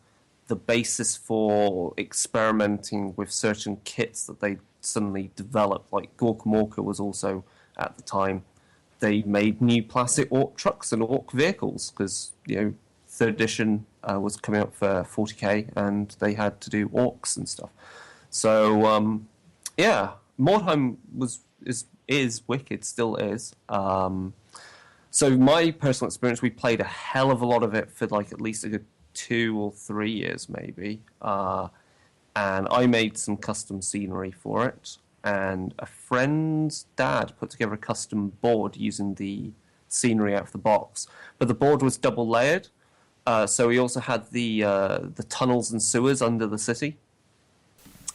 the basis for experimenting with certain kits that they suddenly developed. Like Gorka Morka was also, at the time, they made new plastic orc trucks and orc vehicles because, third edition was coming up for 40k and they had to do orcs and stuff. So, yeah, Mordheim is wicked, still is. So my personal experience, we played a hell of a lot of it for like at least a good 2 or 3 years maybe, and I made some custom scenery for it, and a friend's dad put together a custom board using the scenery out of the box, but the board was double layered, so we also had the tunnels and sewers under the city,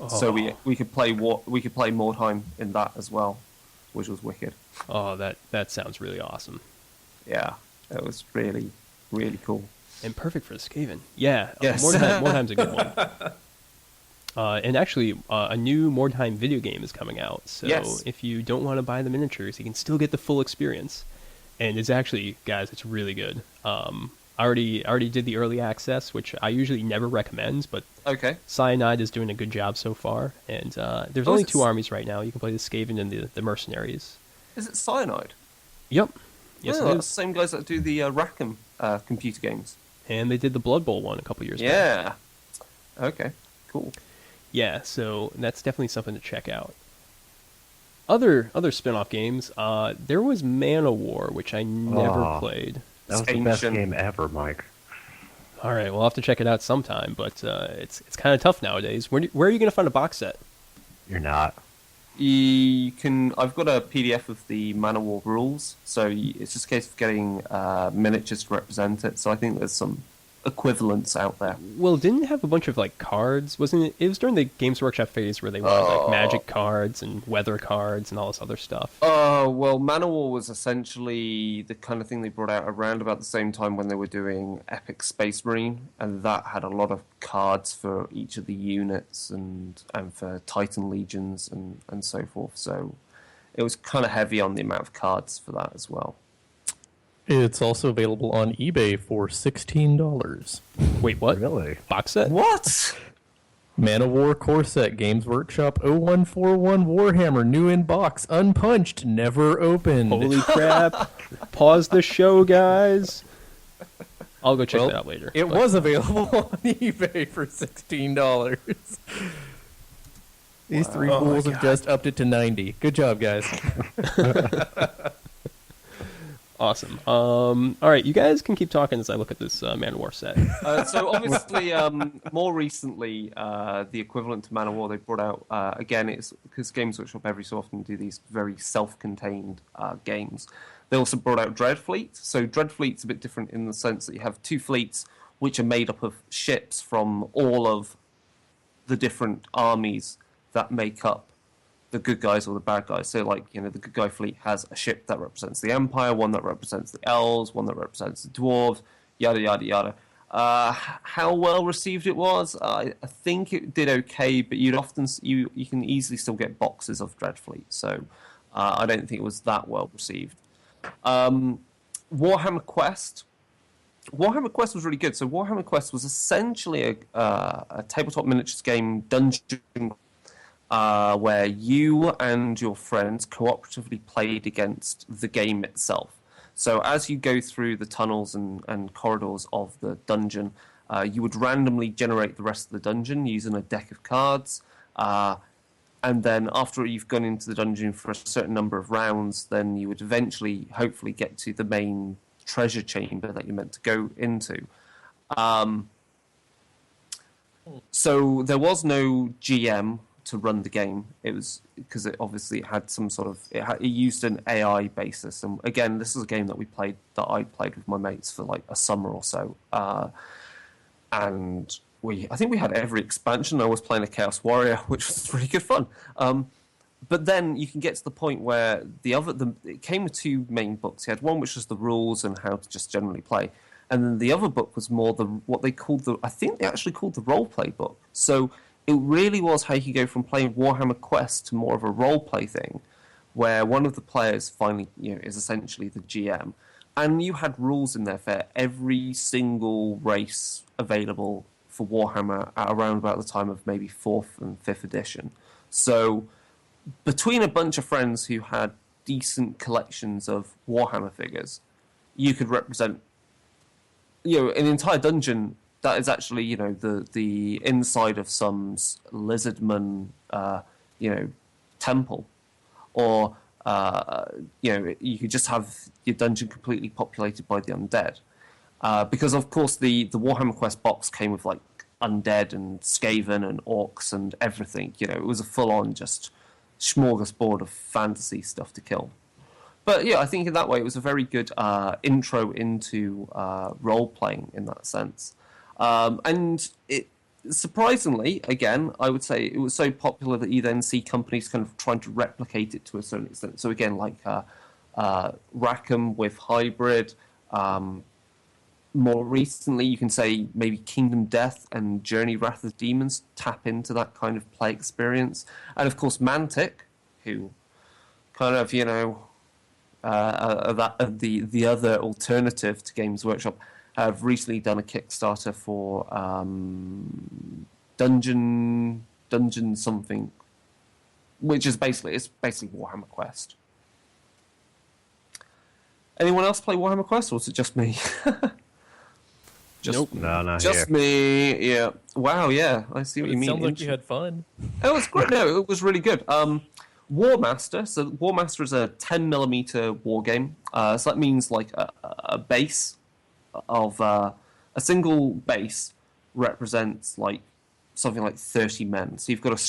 so we could play Mordheim in that as well, which was wicked. Oh, that sounds really awesome. Yeah, it was really, really cool. And perfect for the Skaven. Yeah, yes. Mordheim's a good one. And actually, a new Mordheim video game is coming out. So if you don't want to buy the miniatures, you can still get the full experience. And it's actually, guys, it's really good. I already did the early access, which I usually never recommend, but Cyanide is doing a good job so far. And there's only 2 armies right now. You can play the Skaven and the mercenaries. Is it Cyanide? Yep. Yes, it is. The same guys that do the Rackham computer games. And they did the Blood Bowl one a couple years back. Yeah. Okay, cool. Yeah, so that's definitely something to check out. Other spin-off games, there was Man of War, which I never played. That was the best game ever, Mike. All right, we'll have to check it out sometime, but it's kind of tough nowadays. Where are you going to find a box set? You're not. You can. I've got a PDF of the Man of War rules, so it's just a case of getting miniatures to represent it. So I think there's some equivalents out there. Well, didn't it have a bunch of like cards? Wasn't it? It was during the Games Workshop phase where they wanted like magic cards and weather cards and all this other stuff. Well, Man of War was essentially the kind of thing they brought out around about the same time when they were doing Epic Space Marine, and that had a lot of cards for each of the units and for Titan Legions and so forth. So it was kind of heavy on the amount of cards for that as well. It's also available on eBay for $16. Wait, what? Really? Box set? What? Man of War core set, Games Workshop 0141 Warhammer, new in box, unpunched, never opened. Holy crap. Pause the show, guys. I'll go check that out later. It was available on eBay for $16. These three Oh my fools have God. just upped it to 90. Good job, guys. Awesome. All right, you guys can keep talking as I look at this Man of War set. So obviously, more recently, the equivalent to Man of War they brought out again. It's because Games Workshop every so often do these very self-contained games. They also brought out Dreadfleet. So Dreadfleet's a bit different in the sense that you have two fleets which are made up of ships from all of the different armies that make up the good guys or the bad guys. So, like, the good guy fleet has a ship that represents the Empire, one that represents the Elves, one that represents the Dwarves, yada, yada, yada. How well received it was, I think it did okay, but you can easily still get boxes of Dreadfleet, so I don't think it was that well received. Warhammer Quest. Warhammer Quest was really good. So Warhammer Quest was essentially a tabletop miniatures game dungeon where you and your friends cooperatively played against the game itself. So as you go through the tunnels and corridors of the dungeon, you would randomly generate the rest of the dungeon using a deck of cards. And then after you've gone into the dungeon for a certain number of rounds, then you would eventually, hopefully, get to the main treasure chamber that you're meant to go into. So there was no GM to run the game. It was because it had some sort of it used an AI basis. And again, this is a game that I played with my mates for like a summer or so. And I think we had every expansion. I was playing a Chaos Warrior, which was really good fun. But then you can get to the point where it came with two main books. You had one which was the rules and how to just generally play, and then the other book was more I think they actually called the roleplay book. So it really was how you could go from playing Warhammer Quest to more of a roleplay thing, where one of the players finally is essentially the GM, and you had rules in there for every single race available for Warhammer at around about the time of maybe 4th and 5th edition. So between a bunch of friends who had decent collections of Warhammer figures, you could represent an entire dungeon that is actually the inside of some lizardman temple, or you could just have your dungeon completely populated by the undead. Because, of course, the Warhammer Quest box came with, like, undead and Skaven and orcs and everything. It was a full-on just smorgasbord of fantasy stuff to kill. But, yeah, I think in that way it was a very good intro into role-playing in that sense. And it surprisingly, again, I would say it was so popular that you then see companies kind of trying to replicate it to a certain extent. So, again, like Rackham with Hybrid. More recently, you can say maybe Kingdom Death and Journey Wrath of Demons tap into that kind of play experience. And, of course, Mantic, who kind of, the other alternative to Games Workshop, have recently done a Kickstarter for Dungeon something, which is basically Warhammer Quest. Anyone else play Warhammer Quest, or is it just me? Nope. No, not just here. me. Yeah. Wow. Yeah. I see what you mean. Sounds like you had fun. It was great. No, it was really good. Warmaster. So Warmaster is a 10mm war game. So that means like a base of a single base represents like something like 30 men. So you've got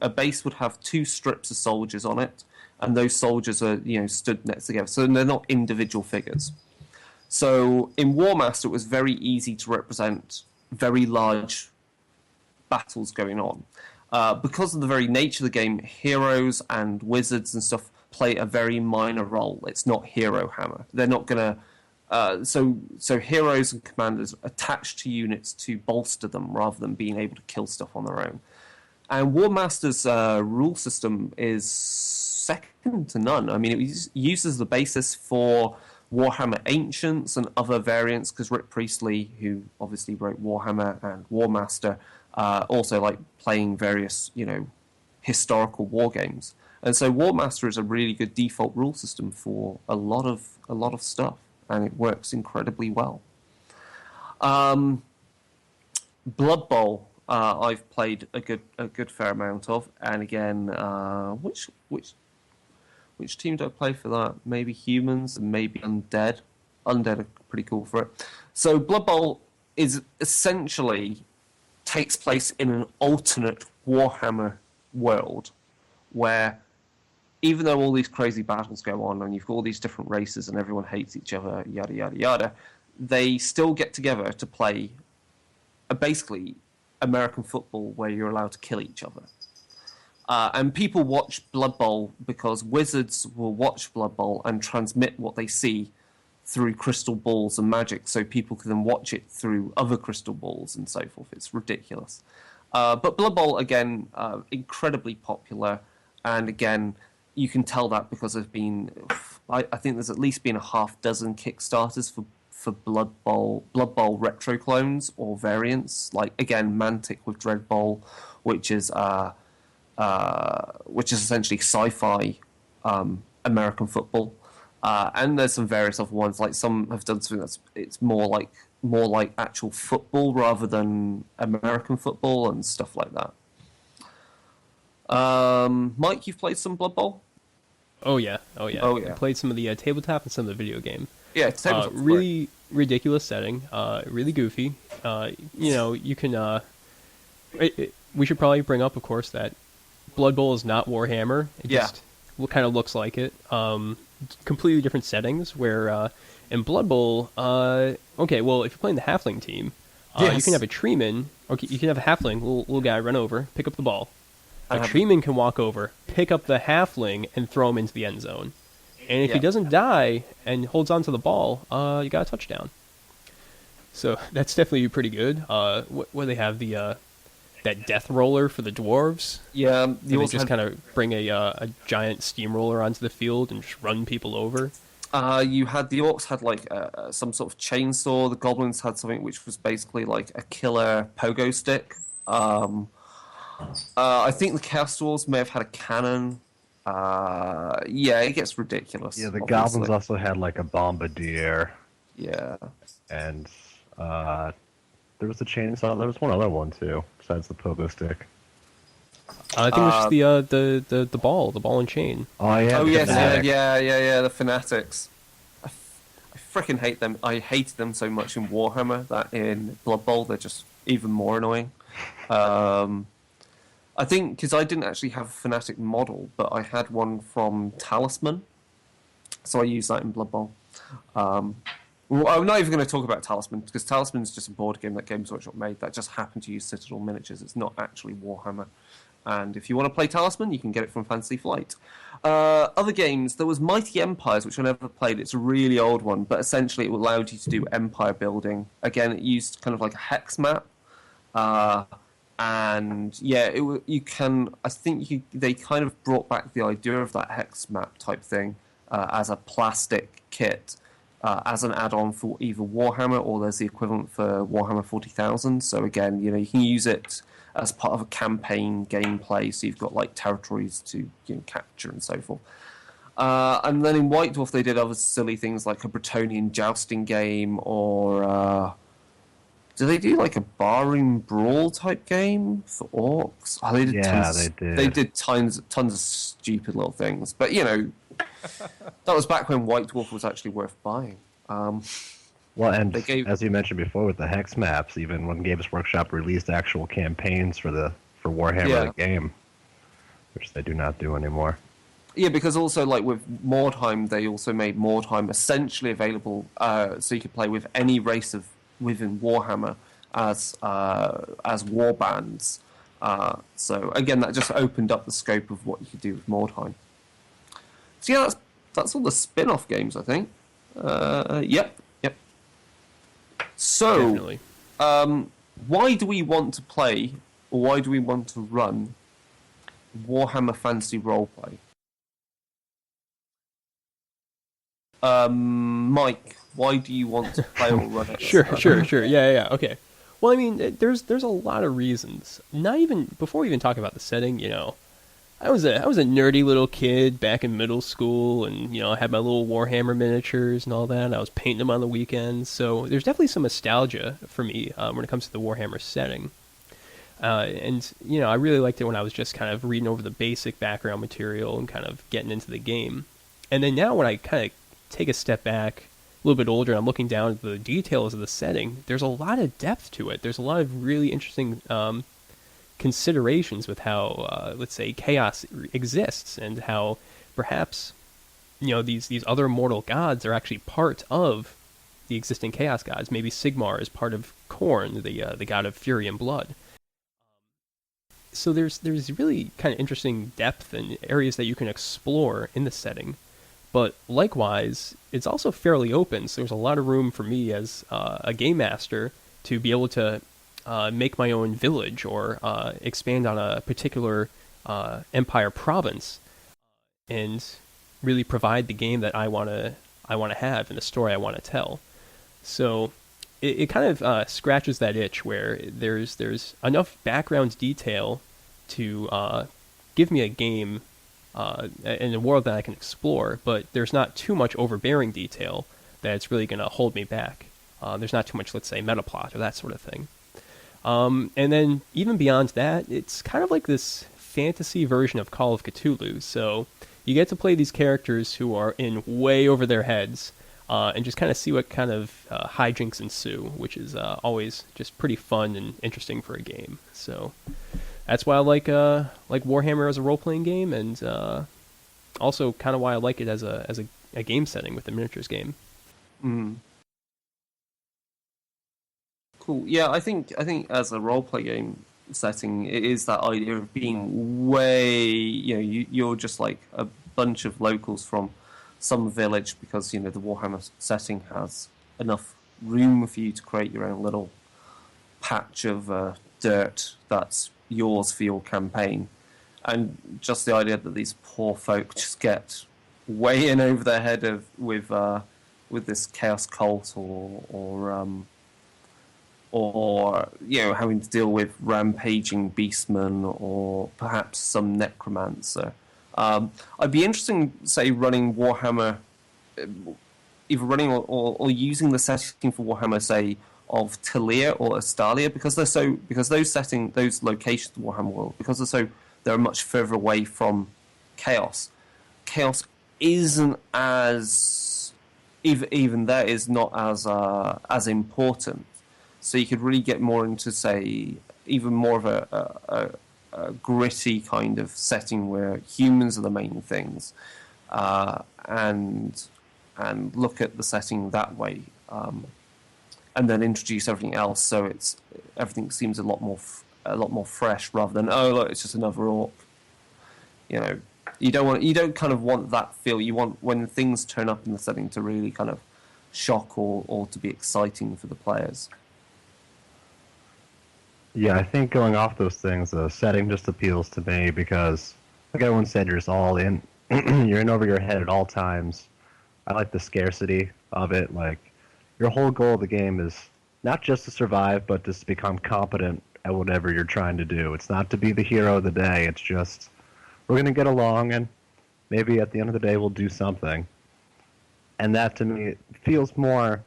a base would have 2 strips of soldiers on it, and those soldiers are stood next together. So they're not individual figures. So in Warmaster, it was very easy to represent very large battles going on. Because of the very nature of the game, heroes and wizards and stuff play a very minor role. It's not Hero Hammer. They're not going to... So heroes and commanders attach to units to bolster them rather than being able to kill stuff on their own. And Warmaster's rule system is second to none. I mean, it uses the basis for Warhammer Ancients and other variants, because Rick Priestley, who obviously wrote Warhammer and Warmaster, also like playing various, historical war games. And so Warmaster is a really good default rule system for a lot of stuff, and it works incredibly well. Blood Bowl. I've played a good fair amount of, and again, which team do I play for that? Maybe humans and maybe undead. Undead are pretty cool for it. So Blood Bowl is essentially takes place in an alternate Warhammer world where even though all these crazy battles go on and you've got all these different races and everyone hates each other, yada, yada, yada, they still get together to play basically American football where you're allowed to kill each other. And people watch Blood Bowl because wizards will watch Blood Bowl and transmit what they see through crystal balls and magic, so people can then watch it through other crystal balls and so forth. It's ridiculous. But Blood Bowl, again, incredibly popular, and again, you can tell that because there's been, I think there's at least been a half dozen Kickstarters for Blood Bowl retro clones or variants, like, again, Mantic with Dread Bowl, which is essentially sci-fi American football. And there's some various other ones, like some have done something it's more like actual football rather than American football and stuff like that. Mike, you've played some Blood Bowl? Oh yeah. I played some of the tabletop and some of the video game. Yeah, tabletop. Really ridiculous setting. Really goofy. You can. We should probably bring up, of course, that Blood Bowl is not Warhammer. It just kind of looks like it. Completely different settings. Where in Blood Bowl, okay, well, if you're playing the Halfling team, you can have a Treeman. Okay, you can have a Halfling, little guy, run over, pick up the ball. A Treeman can walk over, pick up the Halfling, and throw him into the end zone. And if he doesn't die and holds on to the ball, you got a touchdown. So that's definitely pretty good. Where they have the that death roller for the dwarves. Yeah, they just kind of bring a giant steamroller onto the field and just run people over. You had the orcs had like some sort of chainsaw. The goblins had something which was basically like a killer pogo stick. I think the Chaos Dwarves may have had a cannon. It gets ridiculous. Yeah, the obviously. goblins also had like a bombardier. Yeah. And there was a chainsaw. There was one other one too, besides the pogo stick. I think it was just the ball and chain. Oh yeah. Oh yes, yeah. The Fanatics. I freaking hate them. I hated them so much in Warhammer that in Blood Bowl they're just even more annoying. I think because I didn't actually have a Fanatic model, but I had one from Talisman, so I used that in Blood Bowl. I'm not even going to talk about Talisman because Talisman is just a board game that Games Workshop made that just happened to use Citadel miniatures. It's not actually Warhammer. And if you want to play Talisman, you can get it from Fantasy Flight. Other games, there was Mighty Empires, which I never played. It's a really old one, but essentially it allowed you to do empire building. Again, it used kind of like a hex map. And yeah, they kind of brought back the idea of that hex map type thing as a plastic kit, as an add-on for either Warhammer or there's the equivalent for Warhammer 40,000. So again, you can use it as part of a campaign gameplay. So you've got like territories to capture and so forth. And then in White Dwarf, they did other silly things like a Bretonnian jousting game or. Do they do like a barroom brawl type game for orcs? Oh, they did they did. They did tons of stupid little things. But that was back when White Dwarf was actually worth buying. Well, and as you mentioned before with the hex maps, even when Games Workshop released actual campaigns for Warhammer the game, which they do not do anymore. Yeah, because also like with Mordheim, they also made Mordheim essentially available so you could play with any race within Warhammer as war bands. So again, that just opened up the scope of what you could do with Mordheim. So yeah, that's all the spin-off games, I think. Yep. So, Definitely. Why do we want to play, or why do we want to run Warhammer Fantasy Roleplay? Mike, why do you want to play or run it? Sure. Yeah. Okay. Well, I mean, there's a lot of reasons. Not even before we even talk about the setting. I was a nerdy little kid back in middle school, and I had my little Warhammer miniatures and all that. And I was painting them on the weekends, so there's definitely some nostalgia for me when it comes to the Warhammer setting. And I really liked it when I was just kind of reading over the basic background material and kind of getting into the game. And then now when I kind of take a step back, a little bit older, and I'm looking down at the details of the setting, there's a lot of depth to it. There's a lot of really interesting considerations with how, let's say, chaos exists, and how perhaps these other mortal gods are actually part of the existing chaos gods. Maybe Sigmar is part of Khorne, the god of fury and blood. So there's really kind of interesting depth and areas that you can explore in the setting. But likewise, it's also fairly open, so there's a lot of room for me as a game master to be able to make my own village or expand on a particular empire province and really provide the game that I want to have and the story I want to tell. So it kind of scratches that itch where there's enough background detail to give me a game in a world that I can explore, but there's not too much overbearing detail that it's really going to hold me back. There's not too much, let's say, meta plot or that sort of thing. And then even beyond that, it's kind of like this fantasy version of Call of Cthulhu. So you get to play these characters who are in way over their heads, and just kind of see what kind of hijinks ensue, which is always just pretty fun and interesting for a game. So that's why I like Warhammer as a role-playing game, and also kind of why I like it as a game setting with the miniatures game. Mm. Cool. Yeah, I think as a role-play game setting, it is that idea of being way, you're just like a bunch of locals from some village, because the Warhammer setting has enough room for you to create your own little patch of dirt that's yours for your campaign. And just the idea that these poor folk just get way in over their head with this chaos cult or having to deal with rampaging beastmen or perhaps some necromancer. I'd be interested, say, running Warhammer, either running or using the setting for Warhammer, say, of Talia or Astalia, because those locations of Warhammer World, because they're much further away from chaos. Chaos isn't as even there is not as important. So you could really get more into, say, even more of a gritty kind of setting where humans are the main things, and look at the setting that way, and then introduce everything else. So everything seems a lot more fresh, rather than look, it's just another orc. You don't kind of want that feel. You want, when things turn up in the setting, to really kind of shock or to be exciting for the players. Yeah, I think going off those things, the setting just appeals to me because, like everyone said, you're just all in. You're in over your head at all times. I like the scarcity of it. Like, your whole goal of the game is not just to survive, but just to become competent at whatever you're trying to do. It's not to be the hero of the day. It's just, we're going to get along, and maybe at the end of the day we'll do something. And that, to me, feels more...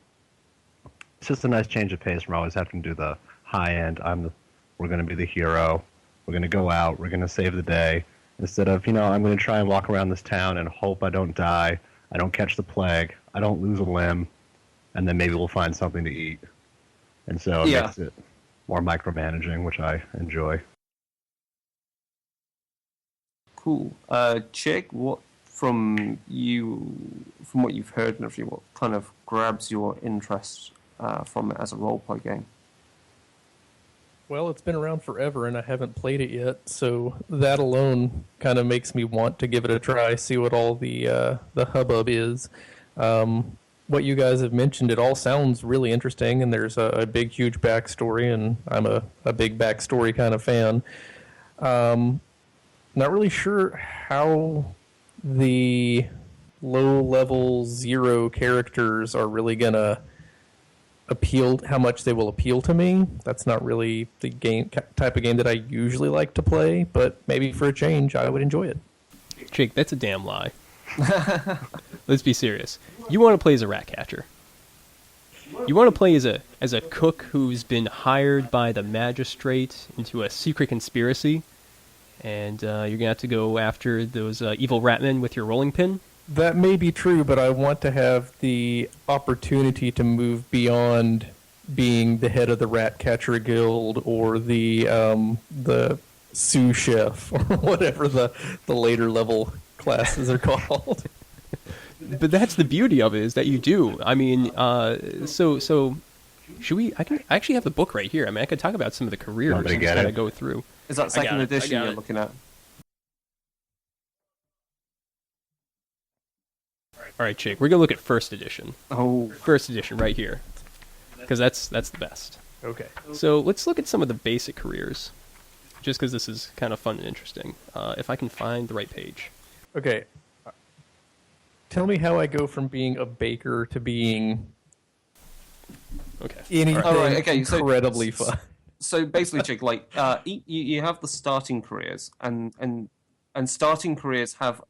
It's just a nice change of pace from always having to do the high end. We're going to be the hero. We're going to go out. We're going to save the day. Instead of, I'm going to try and walk around this town and hope I don't die, I don't catch the plague, I don't lose a limb, and then maybe we'll find something to eat. And so it makes it more micromanaging, which I enjoy. Cool. Chigg, what from what you've heard and everything, what kind of grabs your interest from it as a role-play game? Well, it's been around forever, and I haven't played it yet, so that alone kind of makes me want to give it a try, see what all the hubbub is. What you guys have mentioned, it all sounds really interesting, and there's a big, huge backstory, and I'm a big backstory kind of fan. Not really sure how the low-level zero characters are really going to how much they will appeal to me. That's not really the type of game that I usually like to play, but maybe for a change, I would enjoy it. Jake, that's a damn lie. Let's be serious. You want to play as a rat catcher. You want to play as a cook who's been hired by the magistrate into a secret conspiracy, and you're gonna have to go after those evil ratmen with your rolling pin. That may be true, but I want to have the opportunity to move beyond being the head of the Rat Catcher Guild or the sous chef or whatever the later level classes are called. But that's the beauty of it, is that you do. I mean, so should we? I actually have the book right here. I mean, I could talk about some of the careers Want me to and get kind it? of go through. Is that second edition got you're it. looking at? All right, Chigg, we're gonna look at first edition. Oh, First edition right here, because that's the best. Okay. So let's look at some of the basic careers, just because this is kind of fun and interesting. If I can find the right page. Okay. Tell me how I go from being a baker to being Okay. anything All right, okay, so- incredibly fun. so basically, Chigg, like you have the starting careers, and starting careers have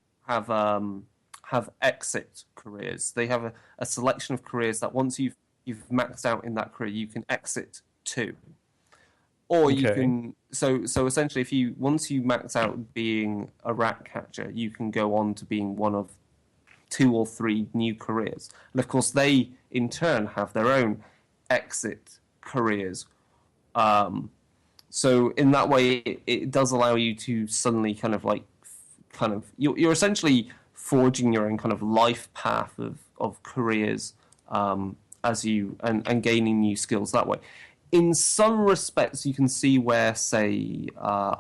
exit careers. They have a selection of careers that once you've maxed out in that career, you can exit to, or you Okay. can. So essentially, once you max out being a rat catcher, you can go on to being one of 2 or 3 new careers, and of course, they in turn have their own exit careers. So in that way, it does allow you to suddenly you're essentially forging your own kind of life path of careers as you and gaining new skills that way. In some respects, you can see where, say,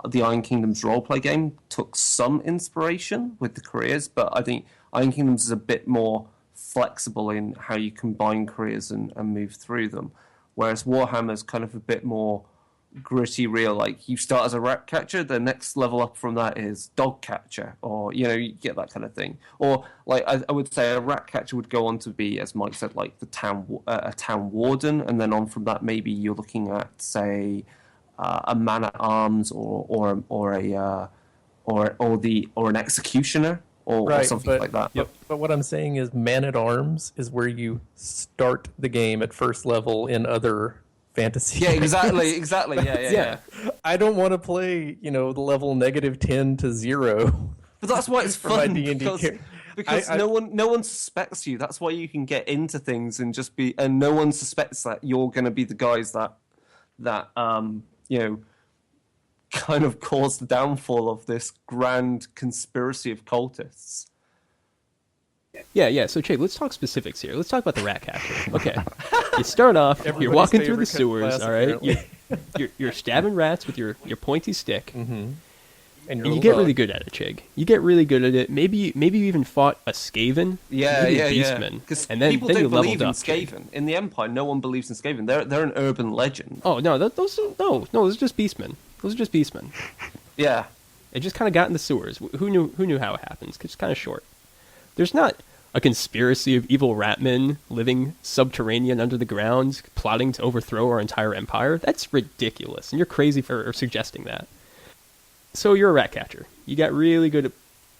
the Iron Kingdoms roleplay game took some inspiration with the careers, but I think Iron Kingdoms is a bit more flexible in how you combine careers and move through them, whereas Warhammer's kind of a bit more gritty, real. Like, you start as a rat catcher, the next level up from that is dog catcher, or you get that kind of thing. Or like I would say a rat catcher would go on to be, as Mike said, like a town warden, and then on from that maybe you're looking at, say, a man at arms or an executioner or something like that. But what I'm saying is, Man at Arms is where you start the game at first level in other fantasy. Yeah, exactly. Yeah. I don't want to play, the level -10 to 0. But that's why it's For my fun, D&D because character. no one suspects you. That's why you can get into things and just be, and no one suspects that you're going to be the guys that kind of caused the downfall of this grand conspiracy of cultists. Yeah. So, Chigg, let's talk specifics here. Let's talk about the rat catcher. Okay. You start off, you're Everybody's walking through the favorite sewers, class, all right? apparently. You're stabbing rats with your pointy stick, And and you get really good at it, Chigg. You get really good at it. Maybe you even fought a Skaven. Yeah. Maybe a Beastman. Because And then people you don't leveled believe in up, Chigg. Skaven. In the Empire, no one believes in Skaven. They're an urban legend. Oh, no, those are just Beastmen. Those are just Beastmen. Yeah. It just kind of got in the sewers. Who knew how it happens? It's kind of short. There's not a conspiracy of evil ratmen living subterranean under the ground, plotting to overthrow our entire empire. That's ridiculous, and you're crazy for suggesting that. So you're a rat catcher. You got really good at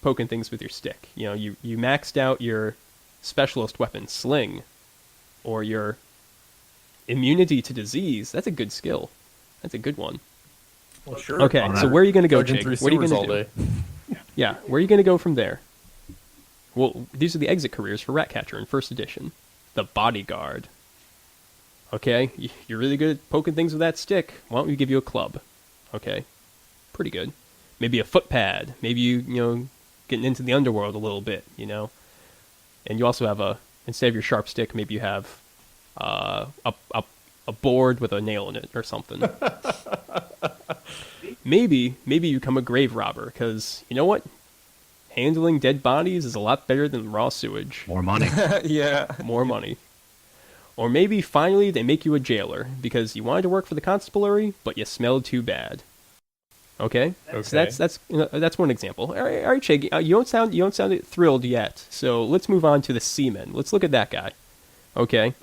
poking things with your stick. You maxed out your specialist weapon, sling, or your immunity to disease. That's a good skill. That's a good one. Well, sure. Okay, so where are you going to go, Trudging Chigg? through What are you sewers going to all do? day. Yeah, where are you going to go from there? Well, these are the exit careers for Ratcatcher in first edition. The bodyguard. Okay, you're really good at poking things with that stick. Why don't we give you a club? Okay, pretty good. Maybe a footpad. Maybe you getting into the underworld a little bit, And you also have instead of your sharp stick, maybe you have a board with a nail in it or something. Maybe you become a grave robber, because you know what? Handling dead bodies is a lot better than raw sewage. More money. Yeah. More money. Or maybe finally they make you a jailer because you wanted to work for the constabulary, but you smelled too bad. Okay, so that's one example. All right, Chigg, you don't sound thrilled yet. So let's move on to the seaman. Let's look at that guy. Okay.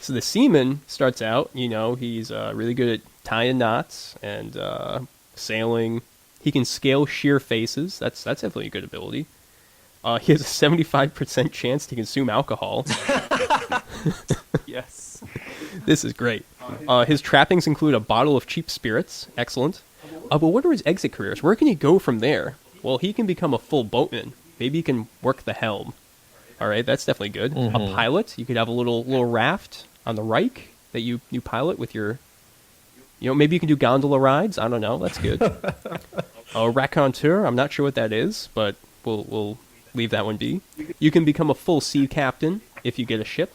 So the seaman starts out, he's really good at tying knots and sailing. He can scale sheer faces. That's definitely a good ability. He has a 75% chance to consume alcohol. Yes. This is great. His trappings include a bottle of cheap spirits. Excellent. But what are his exit careers? Where can he go from there? Well, he can become a full boatman. Maybe he can work the helm. All right, that's definitely good. Mm-hmm. A pilot. You could have a little raft on the Reich that you pilot with your... maybe you can do gondola rides. I don't know. That's good. A raconteur. I'm not sure what that is, but we'll leave that one be. You can become a full sea captain if you get a ship.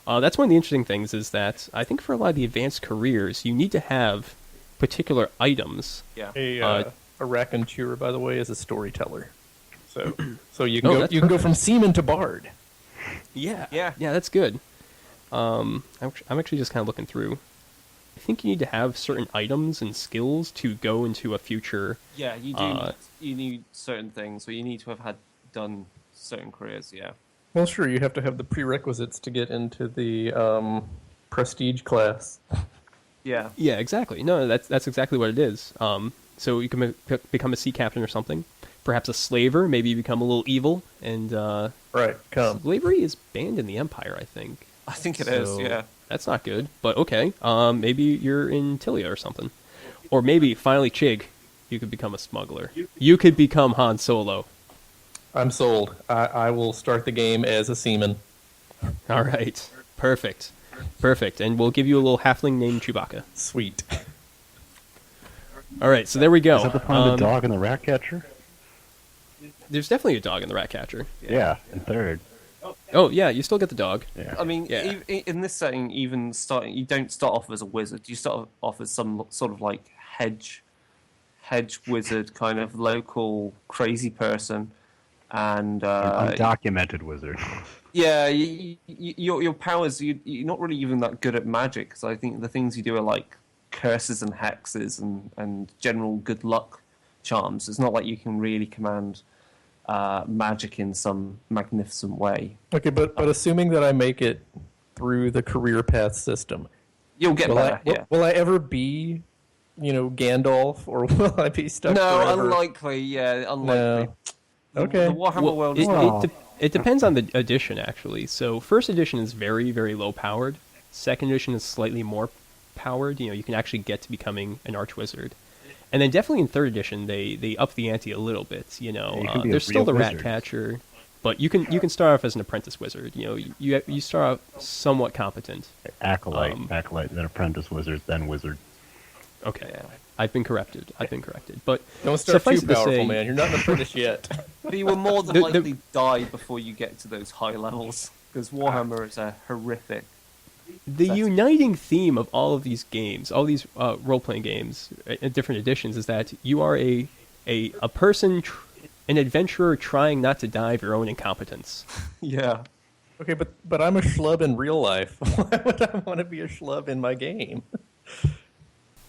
That's one of the interesting things is that I think for a lot of the advanced careers, you need to have particular items. Yeah. A raconteur, by the way, is a storyteller. So you No, can that's go perfect. from seaman to bard. Yeah. Yeah. Yeah, that's good. I'm actually just kind of looking through. I think you need to have certain items and skills to go into a future. Yeah, you do. You need certain things, so you need to have done certain careers. Yeah. Well, sure, you have to have the prerequisites to get into the prestige class. Yeah. Yeah, exactly. No, that's exactly what it is. So you can become a sea captain or something. Perhaps a slaver. Maybe you become a little evil. And Right, come. slavery is banned in the Empire, I think. I think it is. So Yeah. That's not good. But okay. Maybe you're in Tilia or something. Or maybe, finally, Chigg, you could become a smuggler. You could become Han Solo. I'm sold. I will start the game as a seaman. All right. Perfect. And we'll give you a little halfling named Chewbacca. Sweet. All right, so there we go. Is that the point of the dog and the rat catcher? There's definitely a dog in the rat catcher. Yeah, in third. Oh, yeah, you still get the dog. Yeah. I mean, Yeah. in this setting, even starting, you don't start off as a wizard. You start off as some sort of like hedge wizard, kind of local crazy person, and An undocumented wizard. yeah, your powers. You're not really even that good at magic. So I think the things you do are like curses and hexes and general good luck charms. It's not like you can really command magic in some magnificent way. Okay, but assuming that I make it through the career path system, You'll get better. Yeah. will I ever be, Gandalf, or will I be stuck No, forever? unlikely. Yeah, unlikely. No. Okay. The Warhammer Well, World it, is it, de- it depends on the edition, actually. So first edition is very, very low powered. Second edition is slightly more powered. You can actually get to becoming an archwizard. And then definitely in third edition, they up the ante a little bit. you can be a There's still real the rat wizard. catcher, but you can start off as an apprentice wizard. You start off somewhat competent. Acolyte, then apprentice wizard, then wizard. Okay, I've been corrected. But Don't start suffice too it to powerful, say- man. You're not an apprentice yet. But you will more than The- likely die before you get to those high levels, because Warhammer is a horrific. The uniting theme of all of these games, all these role-playing games in different editions, is that you are a person, an adventurer trying not to die of your own incompetence. Yeah. Okay, but I'm a schlub in real life. Why would I want to be a schlub in my game?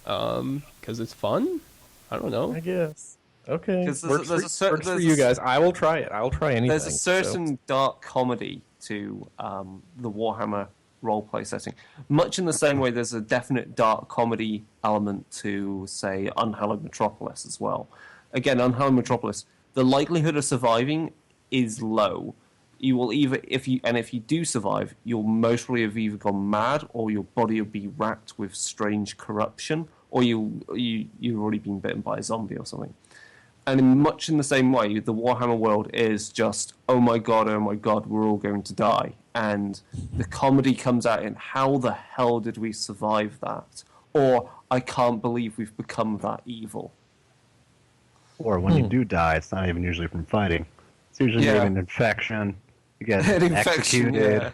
Because it's fun? I don't know. I guess. Okay. 'Cause Works there's for, a works cer- for there's you a guys. I will try it. I'll try anything. There's a certain so- dark comedy to the Warhammer roleplay setting. Much in the same way, there's a definite dark comedy element to, say, Unhallowed Metropolis as well. Again, Unhallowed Metropolis, the likelihood of surviving is low. You will if you do survive, you'll most probably have either gone mad, or your body will be racked with strange corruption, or you've already been bitten by a zombie or something. And in much in the same way, the Warhammer world is just, oh my god, we're all going to die. And the comedy comes out in, how the hell did we survive that? Or, I can't believe we've become that evil. Or when you do die, it's not even usually from fighting. It's usually Yeah. maybe an infection. You get An infection, executed. yeah.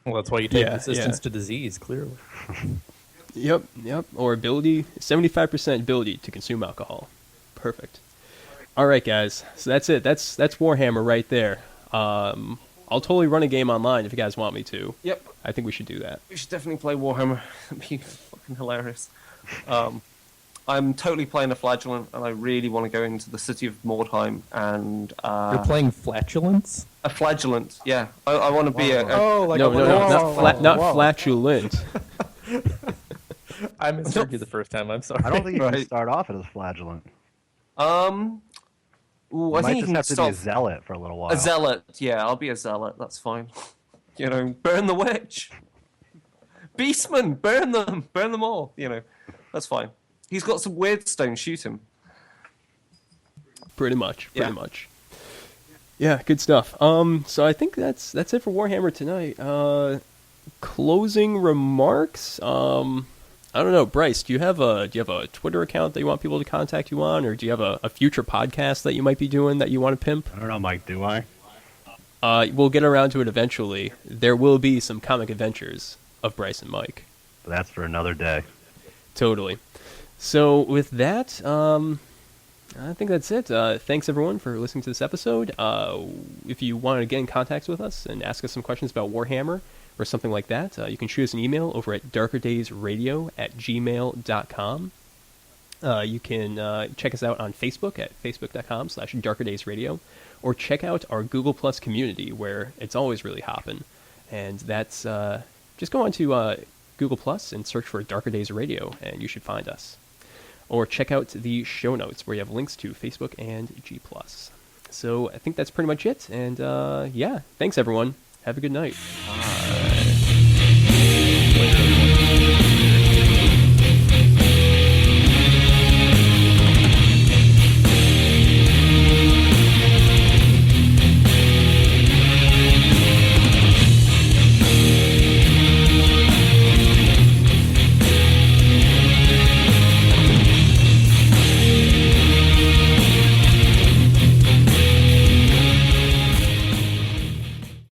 Well, that's why you take Yeah, resistance yeah. to disease, clearly. Yep. Or 75% ability to consume alcohol. Perfect. All right, guys. So that's it. That's Warhammer right there. I'll totally run a game online if you guys want me to. Yep, I think we should do that. we should definitely play Warhammer. It'd be fucking hilarious. I'm totally playing a flagellant, and I really want to go into the city of Mordheim and You're playing flatulence? a flagellant. Yeah, I want to be a Oh, like No, not flatulent. I misheard you the first time. I'm sorry. I don't think you Right. can start off as a flagellant. Ooh, You I might think you just can have to be stop a zealot for a little while. a zealot. Yeah, I'll be a zealot. That's fine. Burn the witch. Beastmen, burn them all. That's fine. He's got some weird stone. Shoot him. Pretty much. Yeah. Yeah, good stuff. So I think that's it for Warhammer tonight. Closing remarks. I don't know, Brice. Do you have a Twitter account that you want people to contact you on, or do you have a future podcast that you might be doing that you want to pimp? I don't know, Mike. Do I? We'll get around to it eventually. There will be some comic adventures of Brice and Mike. But that's for another day. Totally. So with that, I think that's it. Thanks everyone for listening to this episode. If you want to get in contact with us and ask us some questions about Warhammer or something like that, you can shoot us an email over at darkerdaysradio@gmail.com. You can check us out on Facebook at facebook.com/darkerdaysradio, or check out our Google Plus community where it's always really hopping. And that's just go on to Google Plus and search for Darker Days Radio, and you should find us. Or check out the show notes where you have links to Facebook and G+. So I think that's pretty much it. And yeah, thanks everyone. Have a good night.